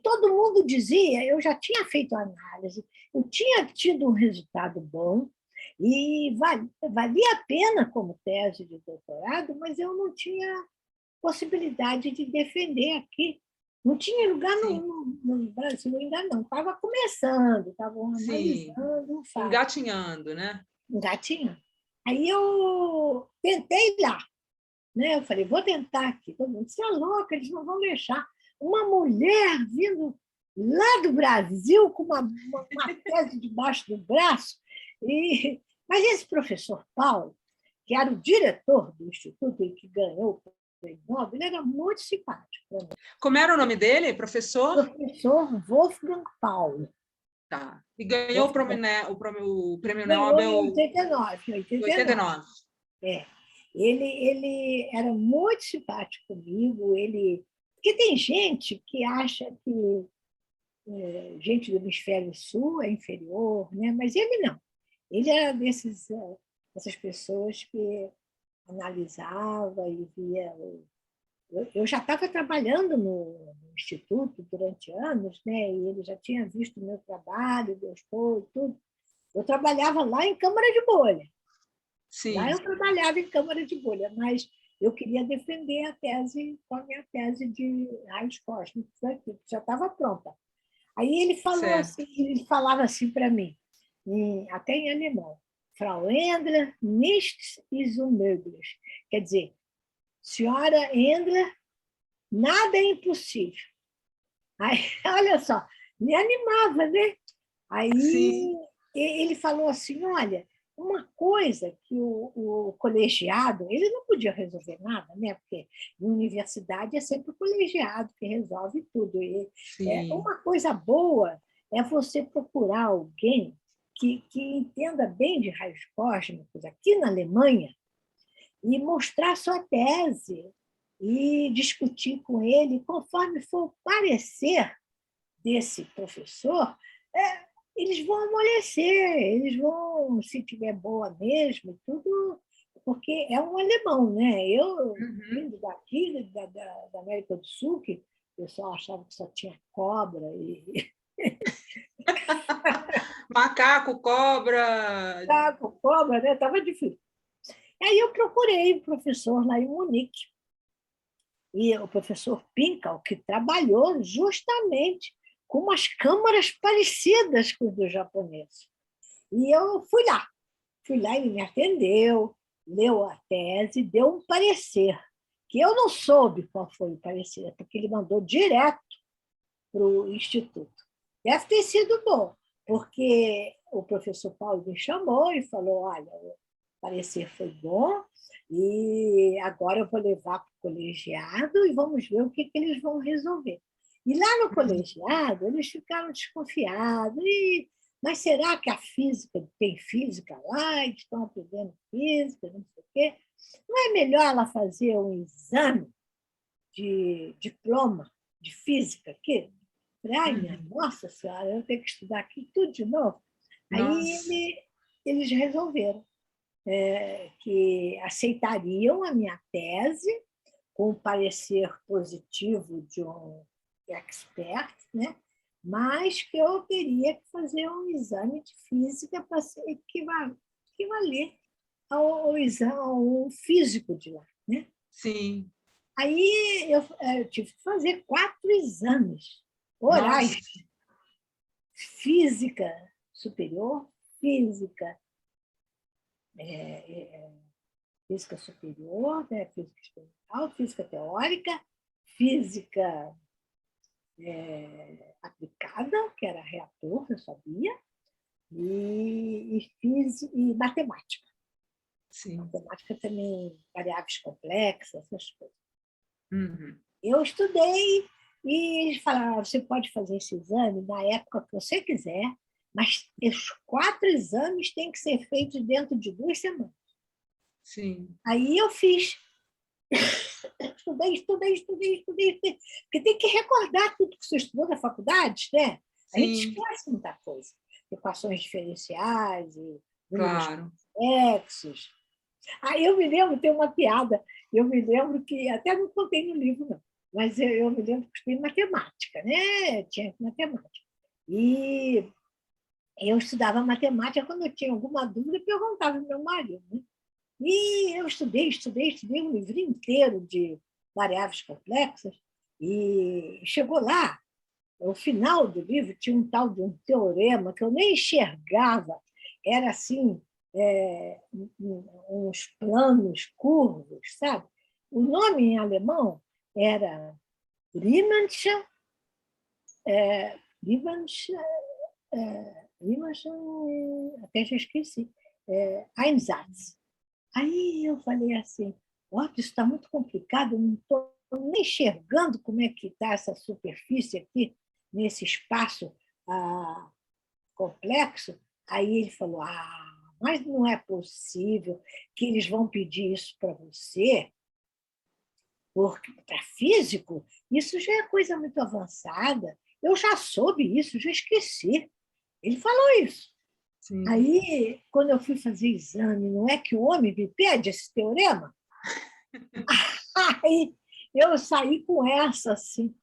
Todo mundo dizia, eu já tinha feito a análise, eu tinha tido um resultado bom, e valia a pena como tese de doutorado, mas eu não tinha possibilidade de defender aqui. Não tinha lugar Sim, no Brasil ainda não. Estava começando, estavam sim. analisando o fato. Engatinhando, né? Engatinhando. Aí eu tentei lá, né? Eu falei, vou tentar aqui. Todo mundo disse, é louca, eles não vão deixar. Uma mulher vindo lá do Brasil com uma tese debaixo do braço. Mas esse professor Paulo, que era o diretor do Instituto e que ganhou o prêmio Nobel, ele era muito simpático para mim. Como era o nome dele, professor? Professor Wolfgang Paulo. Tá. E ganhou o prêmio Ganhou em Nobel 89. em 89. É. Ele era muito simpático comigo. Porque tem gente que acha que gente do hemisfério sul é inferior, né? Mas ele não. Ele era dessas pessoas que analisava e via. Eu já estava trabalhando no Instituto durante anos, né? E ele já tinha visto o meu trabalho, gostou e tudo. Eu trabalhava lá em Câmara de Bolha. Lá Sim, eu trabalhava em Câmara de Bolha, mas eu queria defender a tese com a minha tese de raios cósmicos aqui, que já estava pronta. Aí certo. ele falava assim para mim, até em alemão, Frau Endler, nichts ist unmöglich. Quer dizer, senhora Endler, nada é impossível. Aí, olha só, me animava, né? Aí Sim, ele falou assim, olha, uma coisa que o colegiado, ele não podia resolver nada, né? Porque na universidade é sempre o colegiado que resolve tudo. sim. Uma coisa boa é você procurar alguém que entenda bem de raios cósmicos aqui na Alemanha e mostrar sua tese e discutir com ele conforme for o parecer desse professor, eles vão amolecer, eles vão, se tiver boa mesmo, e tudo, porque é um alemão, né? Eu, Uhum. vindo daqui, da América do Sul, que o pessoal achava que só tinha cobra e Macaco, cobra. taco, cobra, né? Estava difícil. Aí eu procurei um professor lá em Munique, e o professor Pinkel, que trabalhou justamente com umas câmaras parecidas com os dos japoneses. E eu fui lá, ele me atendeu, leu a tese, deu um parecer, que eu não soube qual foi o parecer, porque ele mandou direto para o Instituto. Deve ter sido bom, porque o professor Paulo me chamou e falou: olha, o parecer foi bom, e agora eu vou levar para o colegiado e vamos ver o que eles vão resolver. E lá no colegiado, eles ficaram desconfiados. Mas será que a física, tem física lá, eles estão aprendendo física, não sei o quê? Não é melhor ela fazer um exame de diploma de física aqui? Falei, ai, minha Uhum. nossa senhora, eu tenho que estudar aqui tudo de novo. Aí Nossa. eles resolveram que aceitariam a minha tese com o parecer positivo de um expert, né? Mas que eu teria que fazer um exame de física para se equivaler ao exame ao físico de lá. Né? Sim. Aí eu tive que fazer 4 exames Nossa. orais: física superior, física, física superior, né? Física experimental, física teórica, física aplicada, que era reator, eu sabia, e matemática. Sim. Matemática também, variáveis complexas, essas coisas. Uhum. Eu estudei e eles falaram: você pode fazer esse exame na época que você quiser, mas os 4 exames têm que ser feitos dentro de 2 semanas. Sim. Aí eu fiz. Estudei, porque tem que recordar tudo que você estudou na faculdade, né? A gente Sim. esquece muita coisa. Equações diferenciais e números Claro. complexos. Aí eu me lembro, tem uma piada, eu me lembro que, até não contei no livro, não, mas eu me lembro que estudei matemática, né? Tinha matemática. E eu estudava matemática, quando eu tinha alguma dúvida, eu perguntava ao meu marido. Né? E eu estudei um livrinho inteiro de variáveis complexas, e chegou lá, no final do livro, tinha um tal de um teorema que eu nem enxergava, era assim, uns planos curvos, sabe? O nome em alemão era Riemannsche, Riemannsche, Riemannsche, até já esqueci, Einsatz. Aí eu falei assim: ó, isso está muito complicado, eu não estou nem enxergando como é que está essa superfície aqui, nesse espaço complexo. Aí ele falou: mas não é possível que eles vão pedir isso para você, porque para físico, isso já é coisa muito avançada. Eu já soube isso, já esqueci. Ele falou isso. Sim. Aí, quando eu fui fazer exame, não é que o homem me pede esse teorema? Aí eu saí com essa, assim.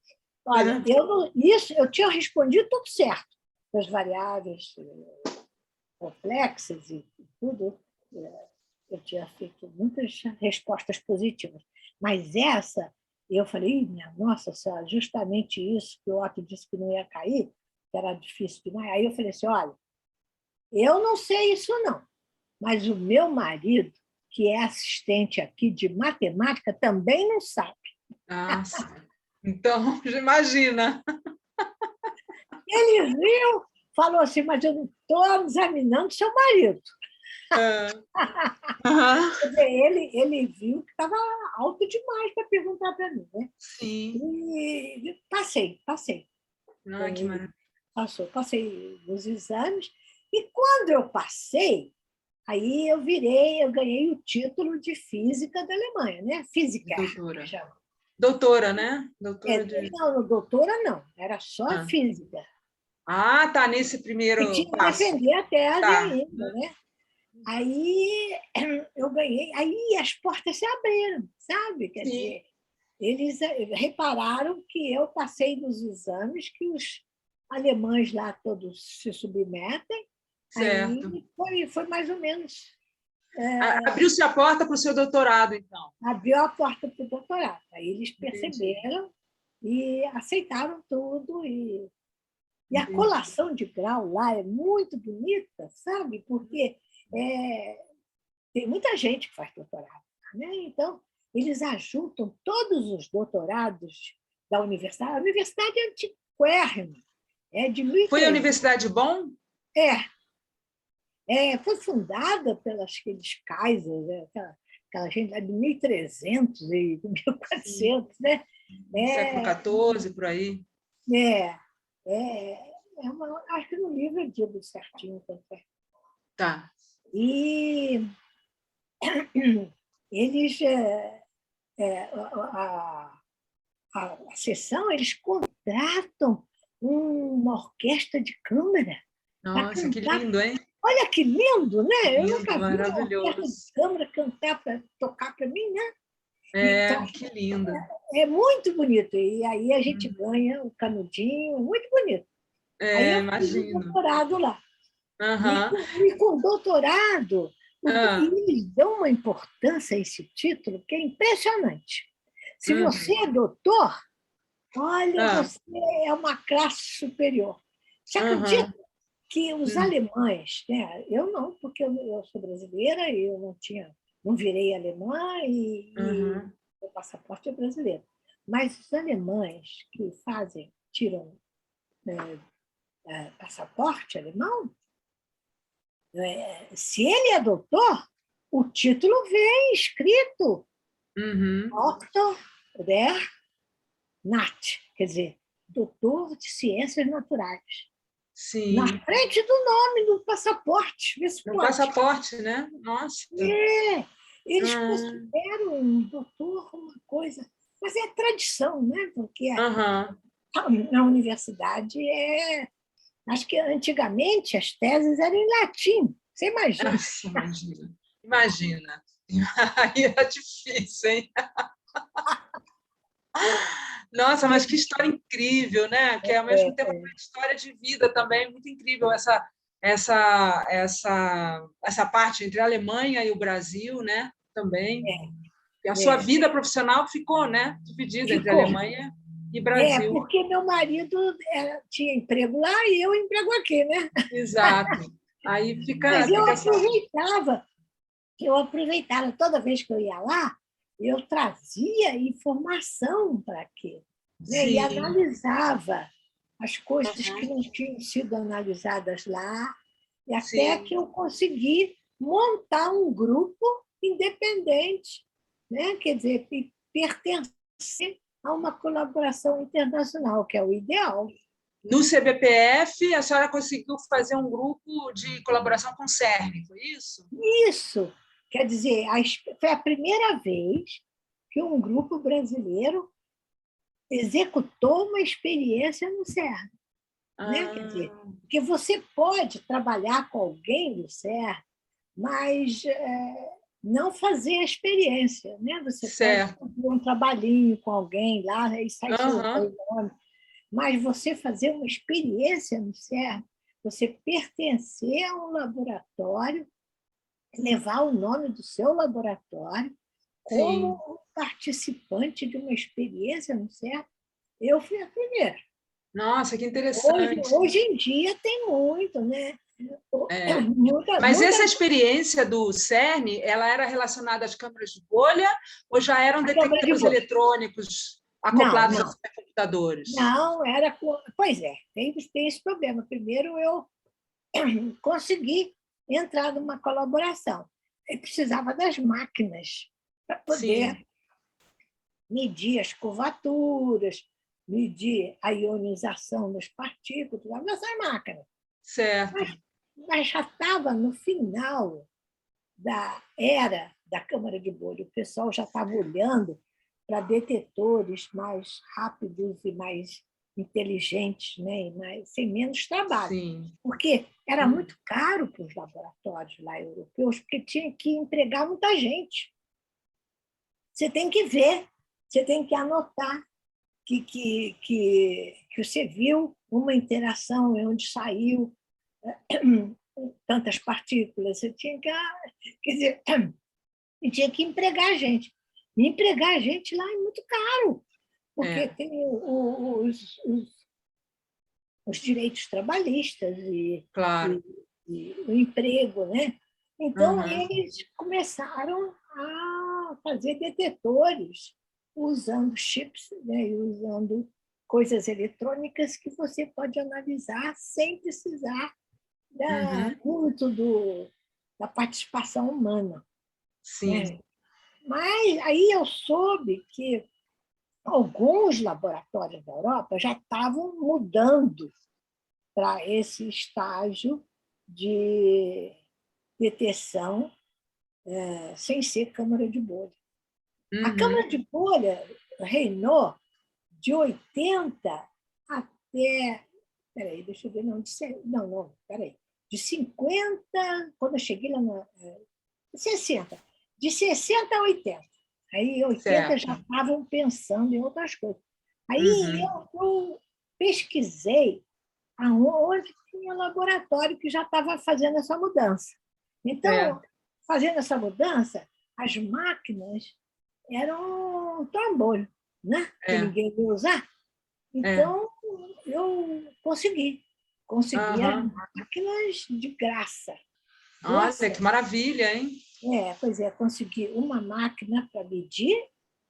Olha, eu tinha respondido tudo certo, das variáveis complexas e tudo. Eu tinha feito muitas respostas positivas. Mas essa, eu falei: minha nossa senhora, justamente isso que o Otto disse que não ia cair, que era difícil demais. Aí eu falei assim: olha, eu não sei isso não, mas o meu marido, que é assistente aqui de matemática, também não sabe. Nossa. Então, já imagina. Ele viu, falou assim: mas eu não estou examinando seu marido. É. Aham. Quer dizer, ele viu que estava alto demais para perguntar para mim. Né? Sim. E passei. Ai, que Ele maravilha. passei nos exames. E quando eu passei, aí eu ganhei o título de física da Alemanha, né? Física, que Doutora. chama. Doutora, né? Doutora de. Não, doutora não, era só Ah, física. Ah, tá, nesse E primeiro tinha que passo. defender a tese Tá. ainda, né? Aí eu ganhei, aí as portas se abriram, sabe? Quer Sim, dizer, eles repararam que eu passei nos exames que os alemães lá todos se submetem, certo. aí foi mais ou menos, Abriu-se a porta para o seu doutorado, então. abriu a porta para o doutorado. Aí eles Entendi, perceberam e aceitaram tudo. E a entendi. colação de grau lá é muito bonita, sabe? Porque tem muita gente que faz doutorado, né? Então, eles ajuntam todos os doutorados da universidade. A universidade é antiquérrima, é de Foi a 1300. Universidade Bonn? Foi fundada pelos aqueles Kaisers, né? Aquela gente lá de 1300 e Sim, 1400, né? século É, XIV, por aí. é, acho que no livro eu digo certinho quanto é. Tá. E eles, a sessão, eles contratam uma orquestra de câmara para Nossa, que cantar. lindo, hein? Olha que lindo, né? Eu Lindo, nunca vi uma orquestra de maravilhoso. câmara cantar tocar para mim, né? Então, Que lindo. é muito bonito. E aí a gente ganha o canudinho, é muito bonito. Aí eu fiz o Imagino. doutorado lá. Aham. E com o doutorado, Ah, eles dão uma importância a esse título que é impressionante. Se você uhum. é doutor, olha, Ah, você é uma classe superior. Você acredita aham. que os Uhum. alemães, né? Eu não, porque eu sou brasileira e eu não virei alemã e Uhum. o passaporte é brasileiro. Mas os alemães que tiram passaporte alemão, se ele é doutor, o título vem escrito Uhum. Dr. der Nat, quer dizer, doutor de ciências naturais. Na Sim. frente do nome do passaporte, vê se No pode. passaporte, né? Nossa. É, eles Uhum. consideram um doutor uma coisa, mas é tradição, né? Porque Aham. na universidade acho que antigamente as teses eram em latim. Você imagina? Nossa, imagina. Imagina. Aí era difícil, hein? Nossa, mas que história incrível, né? Que é ao mesmo tempo uma história de vida também, muito incrível essa parte entre a Alemanha e o Brasil, né? Também. E a sua É, vida profissional ficou, né? Dividida entre ficou. Alemanha e Brasil. Porque meu marido tinha emprego lá e eu emprego aqui, né? Exato. Aí Mas fica essa. eu aproveitava toda vez que eu ia lá, eu trazia informação para aqui, né? E Sim. analisava as coisas que Uhum. não tinham sido analisadas lá, e até Sim. que eu consegui montar um grupo independente, né? Quer dizer, pertencer a uma colaboração internacional, que é o ideal. No CBPF, a senhora conseguiu fazer um grupo de colaboração com o CERN, foi isso? Isso, quer dizer, foi a primeira vez que um grupo brasileiro executou uma experiência no CERN, né? Quer dizer, Ah, porque você pode trabalhar com alguém do CERN, mas não fazer a experiência, né? Você pode certo. fazer um trabalhinho com alguém lá e sai seu Aham, nome, mas você fazer uma experiência no CERN, você pertencer a um laboratório, levar o nome do seu laboratório sim. como participante de uma experiência no CERN, eu fui a primeira. Nossa, que Hoje, interessante. hoje em dia tem muito, né? É. Muita, Mas muita essa experiência do CERN, ela era relacionada às câmaras de bolha ou já eram a câmara de detectores bolha. eletrônicos Não, acoplados aos não. supercomputadores? Não, era. Pois é, tem esse problema. Primeiro, eu consegui entrar numa colaboração. Eu precisava das máquinas para poder Sim, medir as curvaturas, medir a ionização das partículas, nessas máquinas. certo. Mas já estava no final da era da câmara de bolha, o pessoal já estava olhando para detetores mais rápidos e mais inteligentes, né? Sem menos trabalho. Sim. Porque era muito caro para os laboratórios lá europeus, porque tinha que empregar muita gente. Você tem que ver, você tem que anotar que você viu uma interação onde saiu tantas partículas. Você tinha que, quer dizer, e tinha que empregar a gente. E empregar a gente lá é muito caro, porque tem os direitos trabalhistas Claro. e o emprego, né? Então, eles começaram a fazer detetores usando chips, né? E usando coisas eletrônicas que você pode analisar sem precisar muito da participação humana. Sim. Né? Mas aí eu soube que alguns laboratórios da Europa já estavam mudando para esse estágio de detecção sem ser câmara de bolha. A câmara de bolha reinou de 80 até... Peraí, deixa eu ver. Peraí. De 50, quando eu cheguei lá na... 60. De 60 a 80. Aí, 80 já estavam pensando em outras coisas. Aí eu pesquisei aonde tinha laboratório que já estava fazendo essa mudança. Então, fazendo essa mudança, as máquinas eram um trambolho, né? Que ninguém ia usar. Então, eu consegui as máquinas de graça. Nossa, que maravilha, hein? Pois é, consegui uma máquina para medir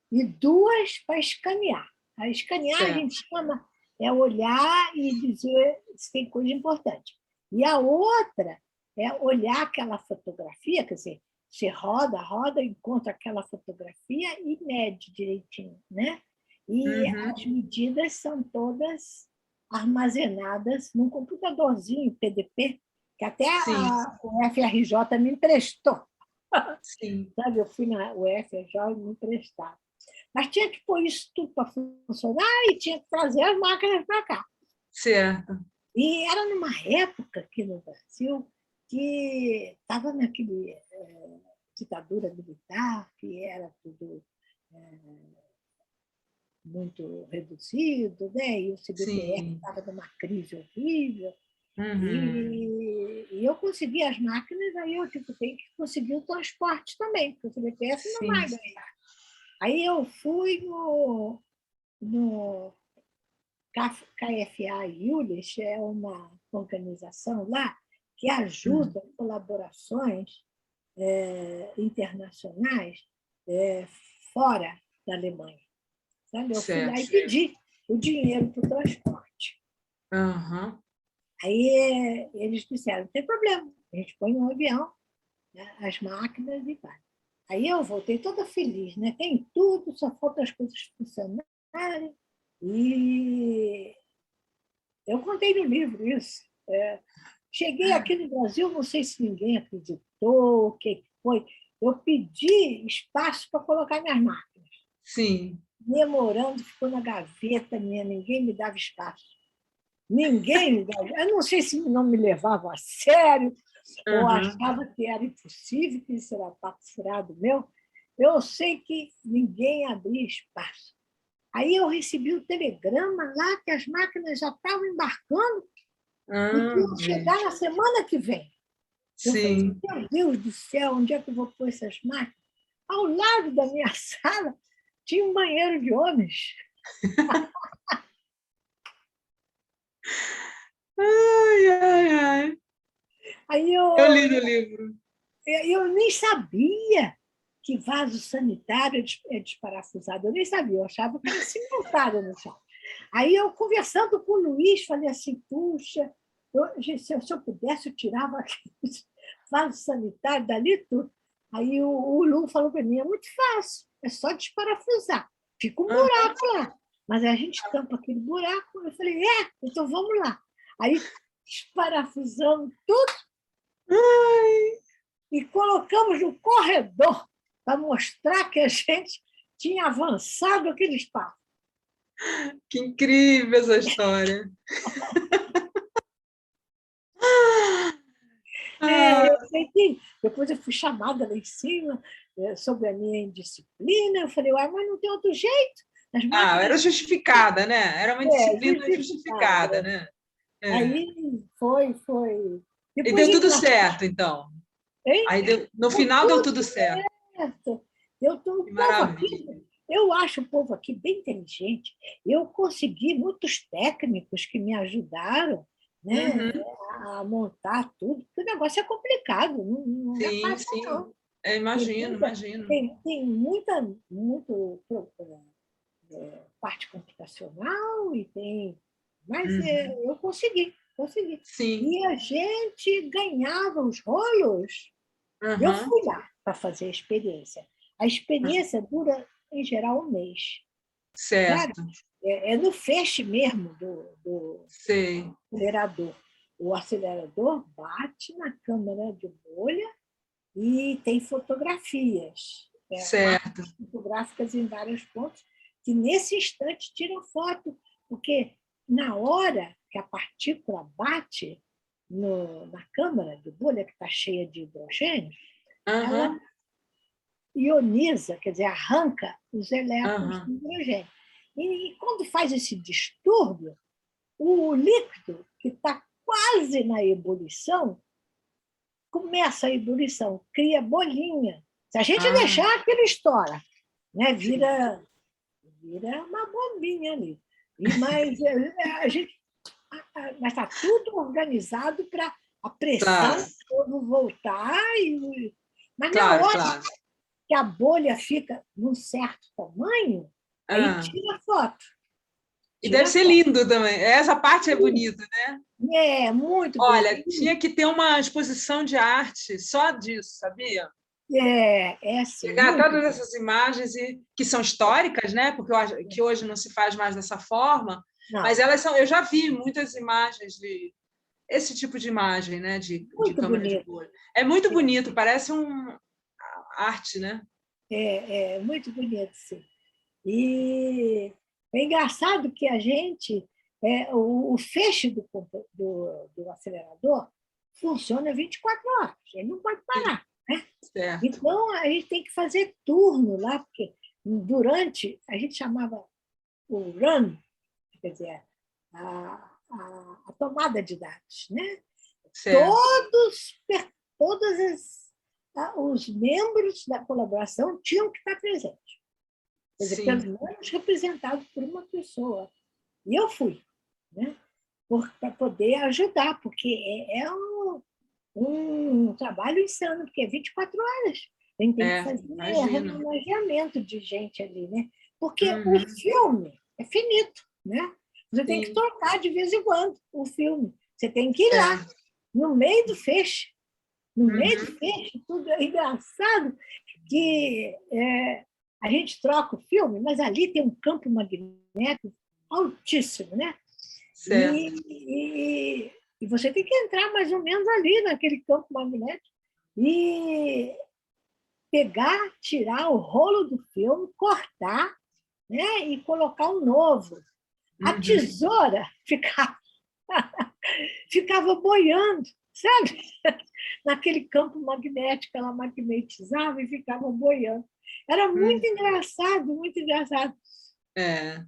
e 2 para escanear. A escanear a gente chama olhar e dizer se tem coisa importante. E a outra é olhar aquela fotografia, quer dizer, você roda, encontra aquela fotografia e mede direitinho, né? E as medidas são todas armazenadas num computadorzinho PDP, que até o FRJ me emprestou. Sim. Sabe, eu fui na UFRJ e me emprestaram. Mas tinha que pôr isso tudo para funcionar e tinha que trazer as máquinas para cá. Certo. E era numa época aqui no Brasil que estava naquele ditadura militar, que era tudo muito reduzido, né? E o CBPF estava numa crise horrível. E eu consegui as máquinas, aí eu tenho que conseguir o transporte também, porque o CBPF não vai ganhar. Aí eu fui no KFA Yulis, é uma organização lá que ajuda colaborações internacionais fora da Alemanha. Sabe? Eu fui lá e pedi o dinheiro para o transporte. Aí eles disseram, não tem problema, a gente põe no avião, né, as máquinas e vai. Aí eu voltei toda feliz, né? Tem tudo, só falta as coisas funcionarem. E eu contei no livro isso. Cheguei aqui no Brasil, não sei se ninguém acreditou, o que foi. Eu pedi espaço para colocar minhas máquinas. Sim. Demorando, ficou na gaveta minha, ninguém me dava espaço. Ninguém me dava. Eu não sei se não me levavam a sério, ou achava que era impossível, que isso era papo furado meu. Eu sei que ninguém abria espaço. Aí eu recebi o telegrama lá que as máquinas já estavam embarcando e que iam chegar na semana que vem. Eu falei, meu Deus do céu, onde é que eu vou pôr essas máquinas? Ao lado da minha sala tinha um banheiro de homens. Ai. Aí eu li no livro. Eu nem sabia que vaso sanitário é desparafusado. Eu nem sabia, eu achava que era cimentado no chão. Aí eu, conversando com o Luiz, falei assim, puxa, se eu pudesse, eu tirava aquele vaso sanitário dali tudo. Aí o Lu falou para mim, é muito fácil, é só desparafusar. Fica um buraco lá, mas a gente tampa aquele buraco. Eu falei, então vamos lá. Aí desparafusamos tudo e colocamos no corredor para mostrar que a gente tinha avançado aquele espaço. Que incrível essa história. Eu sei que depois eu fui chamada lá em cima sobre a minha indisciplina. Eu falei, uai, mas não tem outro jeito. As Era máquinas justificada, né? Era uma disciplina justificada, justificadas. né? É. Aí foi. E Depois deu de tudo certo, então. hein? Aí no Deu final deu tudo tudo certo. certo. O Que povo aqui, maravilha. eu acho o povo aqui bem inteligente. Eu consegui muitos técnicos que me ajudaram, né, Uhum. a montar tudo, porque o negócio é complicado, não é Sim, fácil, sim. não. Tem Imagino, muita, imagino. tem muito parte computacional e tem. Mas Uhum. eu consegui. Sim. E a gente ganhava os rolos. Eu Uhum. fui lá para fazer a experiência. A experiência dura, em geral, um mês. Sabe? Certo. É no feixe mesmo do Sei. acelerador. O acelerador bate na câmara de bolha e tem fotografias, Certo. marcas fotográficas em vários pontos, que nesse instante tiram foto, porque na hora que a partícula bate na câmara de bolha, que está cheia de hidrogênio, ela Uhum. ioniza, quer dizer, arranca os elétrons Uhum. do hidrogênio. E quando faz esse distúrbio, o líquido, que está quase na ebulição, começa a ebulição, cria bolinha. Se a gente Ah, deixar, aquilo estoura, né? sim. Vira uma bombinha ali. Mas a gente está tudo organizado para a pressão Claro, voltar. Mas na claro, hora claro. que a bolha fica num certo tamanho, aí Ah. tira foto. E deve Tira ser foto. lindo também. Essa parte é bonita, né? É muito bonito. Olha, tinha que ter uma exposição de arte só disso, sabia? É assim, Pegar muito todas bonito. essas imagens que são históricas, né? Porque eu acho que hoje não se faz mais dessa forma, mas Não, elas são. Eu já vi muitas imagens de esse tipo de imagem, né? De muito câmara de bonito. bolha. É muito bonito, parece arte, né? É muito bonito, sim. E é engraçado que a gente, o feixe do acelerador funciona 24 horas, ele não pode Sim, parar. Né? certo. Então, a gente tem que fazer turno lá, porque durante, a gente chamava o run, quer dizer, a tomada de dados. Né? Certo. Todos, todos os membros da colaboração tinham que estar presentes. Quer dizer, pelo Sim. menos representado por uma pessoa. E eu fui, né? Para poder ajudar, porque é um trabalho insano, porque é 24 horas. A gente tem que fazer Imagino. remanejamento de gente ali, né? Porque o Uhum. filme é finito, né? Você tem que Sim, trocar de vez em quando o filme. Você tem que ir lá, certo. no meio do feixe. No meio do Uhum. feixe, tudo é engraçado que a gente troca o filme, mas ali tem um campo magnético altíssimo, né? Certo. E você tem que entrar mais ou menos ali naquele campo magnético e pegar, tirar o rolo do filme, cortar, né? E colocar um novo. A Uhum. tesoura ficava boiando, sabe? Naquele campo magnético, ela magnetizava e ficava boiando. Era muito Hum. engraçado, muito engraçado.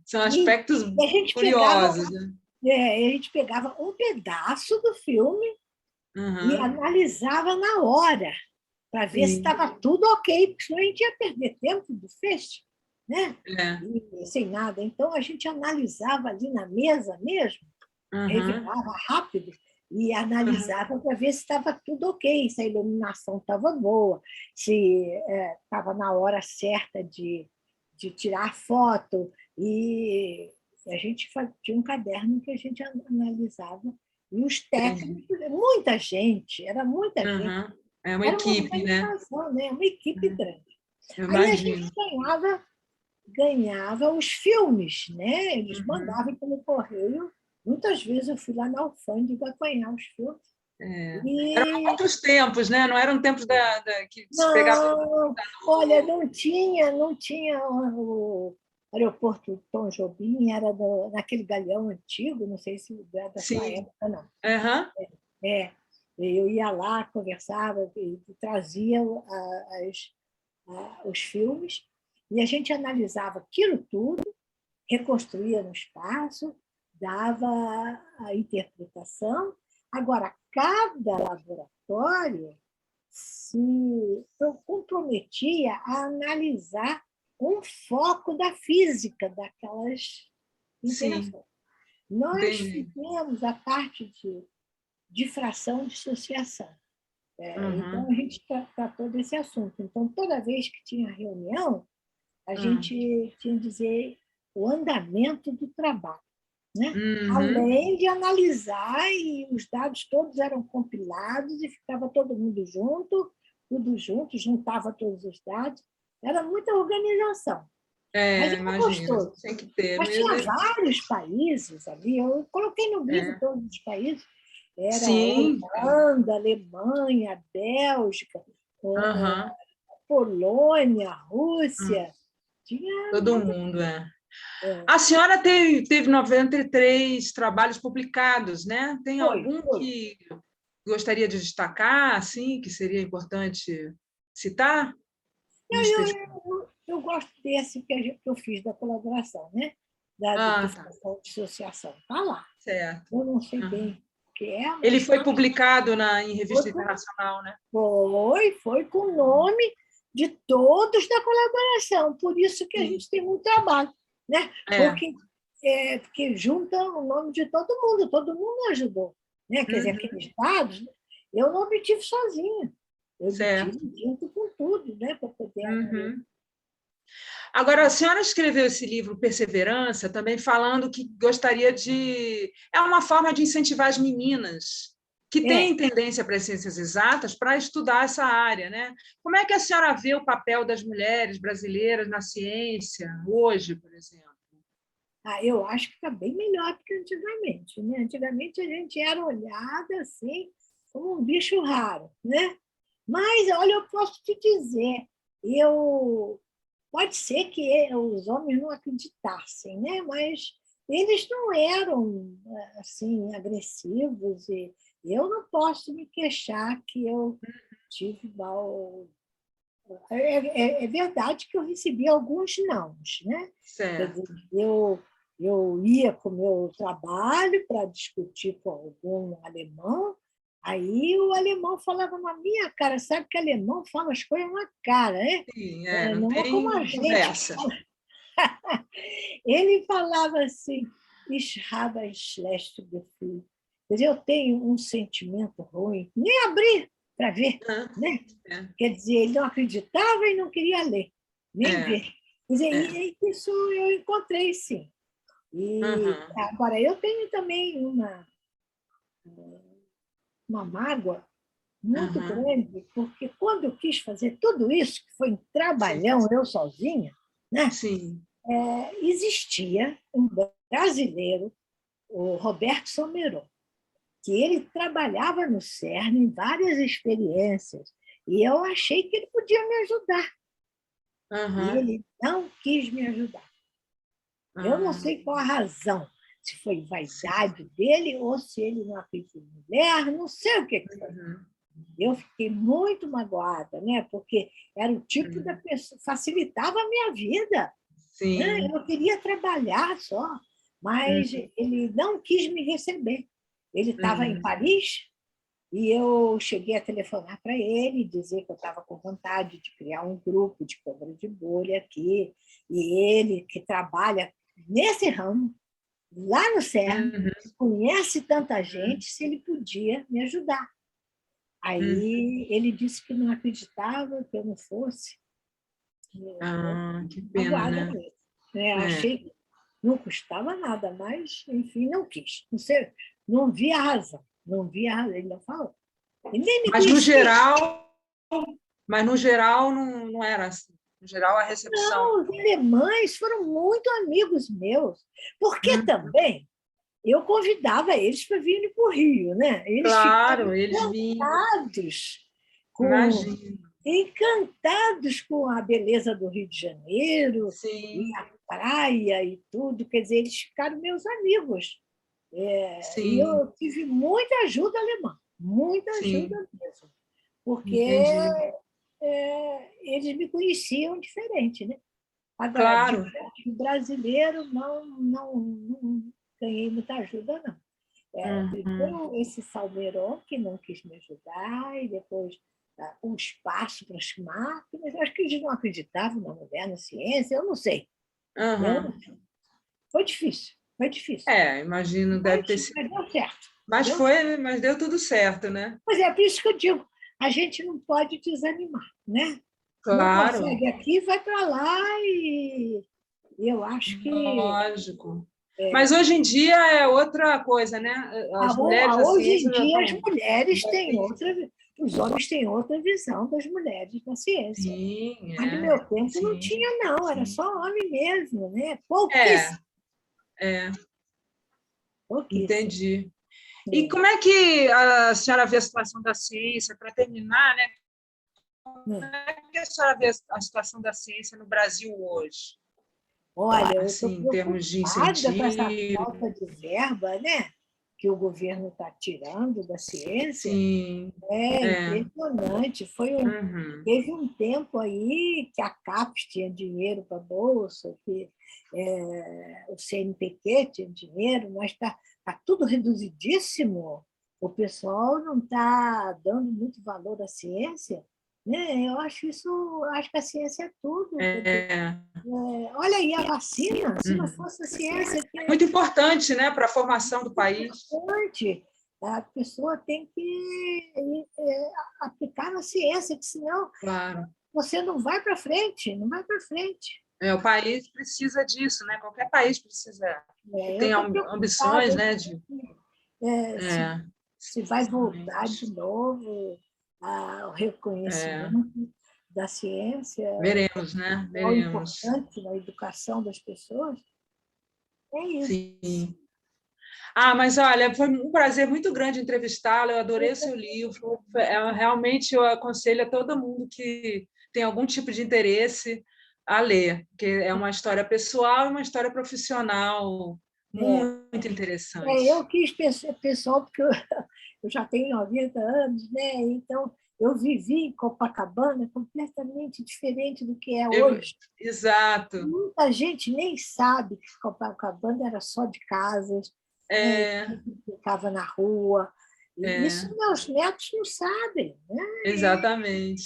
São E aspectos a gente pegava, curiosos, né? a gente pegava um pedaço do filme e Uhum. analisava na hora, para ver se Sim. estava tudo ok, porque senão a gente ia perder tempo do feixe, né? É. E, sem nada. Então a gente analisava ali na mesa mesmo, Uhum. revirava rápido e Uhum. analisava para ver se estava tudo ok, se a iluminação estava boa, se estava na hora certa de tirar foto. E a gente tinha um caderno que a gente analisava. E os Entendi. técnicos, muita gente, era muita gente. Uhum. É uma Era uma equipe, né? organização, né? Uma equipe grande. Eu Aí a gente imagino. ganhava os filmes, né? Eles Uhum. mandavam pelo correio. Muitas vezes eu fui lá na alfândega apanhar os filmes. Eram E outros tempos, né? Não eram tempos que se pegava no não, olha, computador. não tinha aeroporto Tom Jobim era naquele galeão antigo, não sei se é da sua Sim. época, não. Aham. É, eu ia lá, conversava e trazia os filmes, e a gente analisava aquilo tudo, reconstruía no espaço, dava a interpretação. Agora, cada laboratório se comprometia a analisar um foco da física daquelas Sim, interações. Nós entendi. fizemos a parte de difração e dissociação. Então, Uhum. a gente tratou desse assunto. Então, toda vez que tinha reunião, a Uhum. gente tinha que dizer o andamento do trabalho, né? Uhum. Além de analisar, e os dados todos eram compilados e ficava todo mundo junto, tudo junto, juntava todos os dados. Era muita organização, mas era Imagina, gostoso. tem que ter. Mas tinha vários países ali, eu coloquei no livro É. todos os países, era Sim. Holanda, Alemanha, Bélgica, Aham. Polônia, Hum. Rússia, tinha Todo muita. mundo, é. A senhora teve 93 trabalhos publicados, né? Tem algum Foi. que gostaria de destacar, assim, que seria importante citar? Em Não, especial? eu gosto desse que eu fiz da colaboração, né? Da Ah, tá. difusão de associação. Está lá. Certo. Eu não sei bem Aham. o que é, Ele mas foi está lá. publicado em revista Foi, internacional, né? foi com o nome de todos da colaboração. Por isso que a Sim. gente tem muito trabalho, né? É. Porque junta o nome de todo mundo ajudou. Né? Quer dizer, Uhum. aqueles dados, eu não obtive sozinha. Eu obtive Certo. junto com tudo, né? Para poder analisar. Uhum. Agora, a senhora escreveu esse livro Perseverança, também falando que gostaria de. É uma forma de incentivar as meninas que têm É, tendência para as ciências exatas para estudar essa área, né? Como é que a senhora vê o papel das mulheres brasileiras na ciência hoje, por exemplo? eu acho que está bem melhor do que antigamente. Né? Antigamente a gente era olhada assim como um bicho raro. Né? Mas, olha, eu posso te dizer, pode ser que os homens não acreditassem, né? Mas eles não eram assim agressivos e eu não posso me queixar que eu tive mal. É verdade que eu recebi alguns nãos, né? Quer dizer, Certo. eu ia para o meu trabalho para discutir com algum alemão, aí o alemão falava na minha cara, sabe que alemão fala as coisas na cara, né? Sim, não Não é como a tem gente que conversa. fala. Ele falava assim, Ich habe ein schlechtes Gefühl. Quer dizer, eu tenho um sentimento ruim. Nem abri para ver, Ah, né? É, Quer dizer, ele não acreditava e não queria ler, nem é, ver. Quer dizer, é. isso eu encontrei, sim. E Uhum. agora, eu tenho também uma mágoa muito Uhum. grande, porque quando eu quis fazer tudo isso, que foi um Sim, trabalhão, eu sozinha, né? sim. Existia um brasileiro, o Roberto Somerot, que ele trabalhava no CERN em várias experiências, e eu achei que ele podia me ajudar. E Uhum. ele não quis me ajudar. Eu não Ah, sei qual a razão, se foi sim. vaidade dele ou se ele não acredita em mulher, não sei o que foi. Uhum. Eu fiquei muito magoada, né? Porque era o tipo da Uhum. pessoa, facilitava a minha vida. Né? Sim. Eu queria trabalhar só, mas Uhum. ele não quis me receber. Ele estava em Uhum. Paris e eu cheguei a telefonar para ele e dizer que eu estava com vontade de criar um grupo de quebra de bolha aqui. E ele, que trabalha nesse ramo, lá no CERN, Uhum. conhece tanta gente, se ele podia me ajudar. Uhum. Aí ele disse que não acreditava que eu não fosse. Eu estou Que pena, magoada né? mesmo. Né? É. Achei que não custava nada, mas, enfim, não quis. Não sei, não vi a razão. Não vi a razão. Ele não falou. Ele nem me Mas no conhecia. geral, mas no geral não era assim. No geral, a recepção. Não, os alemães foram muito amigos meus. Porque Hum, também eu convidava eles para virem para o Rio. Né? Eles ficavam claro, eles vinham, encantados com imagino. encantados com a beleza do Rio de Janeiro, Sim, e a praia e tudo. Quer dizer, eles ficaram meus amigos. E sim, eu tive muita ajuda alemã, muita sim, ajuda mesmo, porque entendi. eles me conheciam diferente, né? Agora, Claro. diferente do brasileiro, não ganhei muita ajuda, não. Uhum. Primeiro, esse Salmeron, que não quis me ajudar, e depois o espaço para as máquinas. Acho que eles não acreditavam na moderna ciência, eu não sei. Eu não Uhum. sei. Foi difícil, foi difícil. Imagino, deve Mas, ter sido. mas deu certo. Mas Deu certo. foi, mas deu tudo certo, né? Pois é, por isso que eu digo, a gente não pode desanimar, né? Não Claro, consegue aqui, vai para lá e eu acho que lógico. Mas hoje em dia é outra coisa, né? As mulheres da hoje ciência em já dia as estão. mulheres têm outra, os homens têm outra visão das mulheres na ciência. Sim, Mas no meu tempo não sim, tinha, não, era sim. só homem mesmo, né? É, Pouquíssimo, é, pouquíssimo. entendi. E É. como é que a senhora vê a situação da ciência, para terminar, né? É. Como é que a senhora vê a situação da ciência no Brasil hoje? Olha, eu estou Assim, em termos de preocupada com essa incentivo? falta de verba, né? Que o governo está tirando da ciência. Sim, É é. impressionante. Uhum. Teve um tempo aí que a CAPES tinha dinheiro para a Bolsa, que o CNPq tinha dinheiro, mas tá tudo reduzidíssimo. O pessoal não está dando muito valor à ciência. Né? Eu acho acho que a ciência é tudo. Quer dizer, É. olha aí a vacina, se não Uhum. fosse a ciência, Muito importante, né, para a formação do país. importante. A pessoa tem que aplicar na ciência, que senão Claro. você não vai para frente, não vai para frente. O país precisa disso, né? Qualquer país precisa. Que Eu tem estou ambições, preocupada né? De, se, é, se vai voltar de exatamente. novo o É, reconhecimento da ciência, veremos, né? é Veremos. importante na educação das pessoas. É isso. Sim. Ah, mas olha, foi um prazer muito grande entrevistá-lo. Eu adorei o seu livro. Realmente eu aconselho a todo mundo que tem algum tipo de interesse a ler, porque é uma história pessoal e uma história profissional É, muito eu interessante. quis pessoal, porque eu já tenho 90 anos, né? Então, eu vivi em Copacabana completamente diferente do que é Eu- hoje. exato. Muita gente nem sabe que Copacabana era só de casas, né? É, Que ficava na rua. E isso é. meus netos não sabem, né? Exatamente.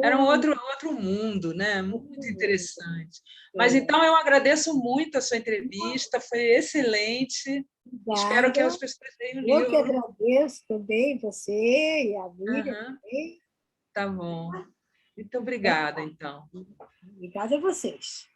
Era um Eu, outro mundo, né? Muito eu, interessante. Mas é, então eu agradeço muito a sua entrevista, foi excelente. Espero que as obrigada. pessoas leiam o Eu que livro. agradeço também você e a Miriam Aham, também. tá bom. Muito Então, obrigada, tá. então. Obrigada a vocês.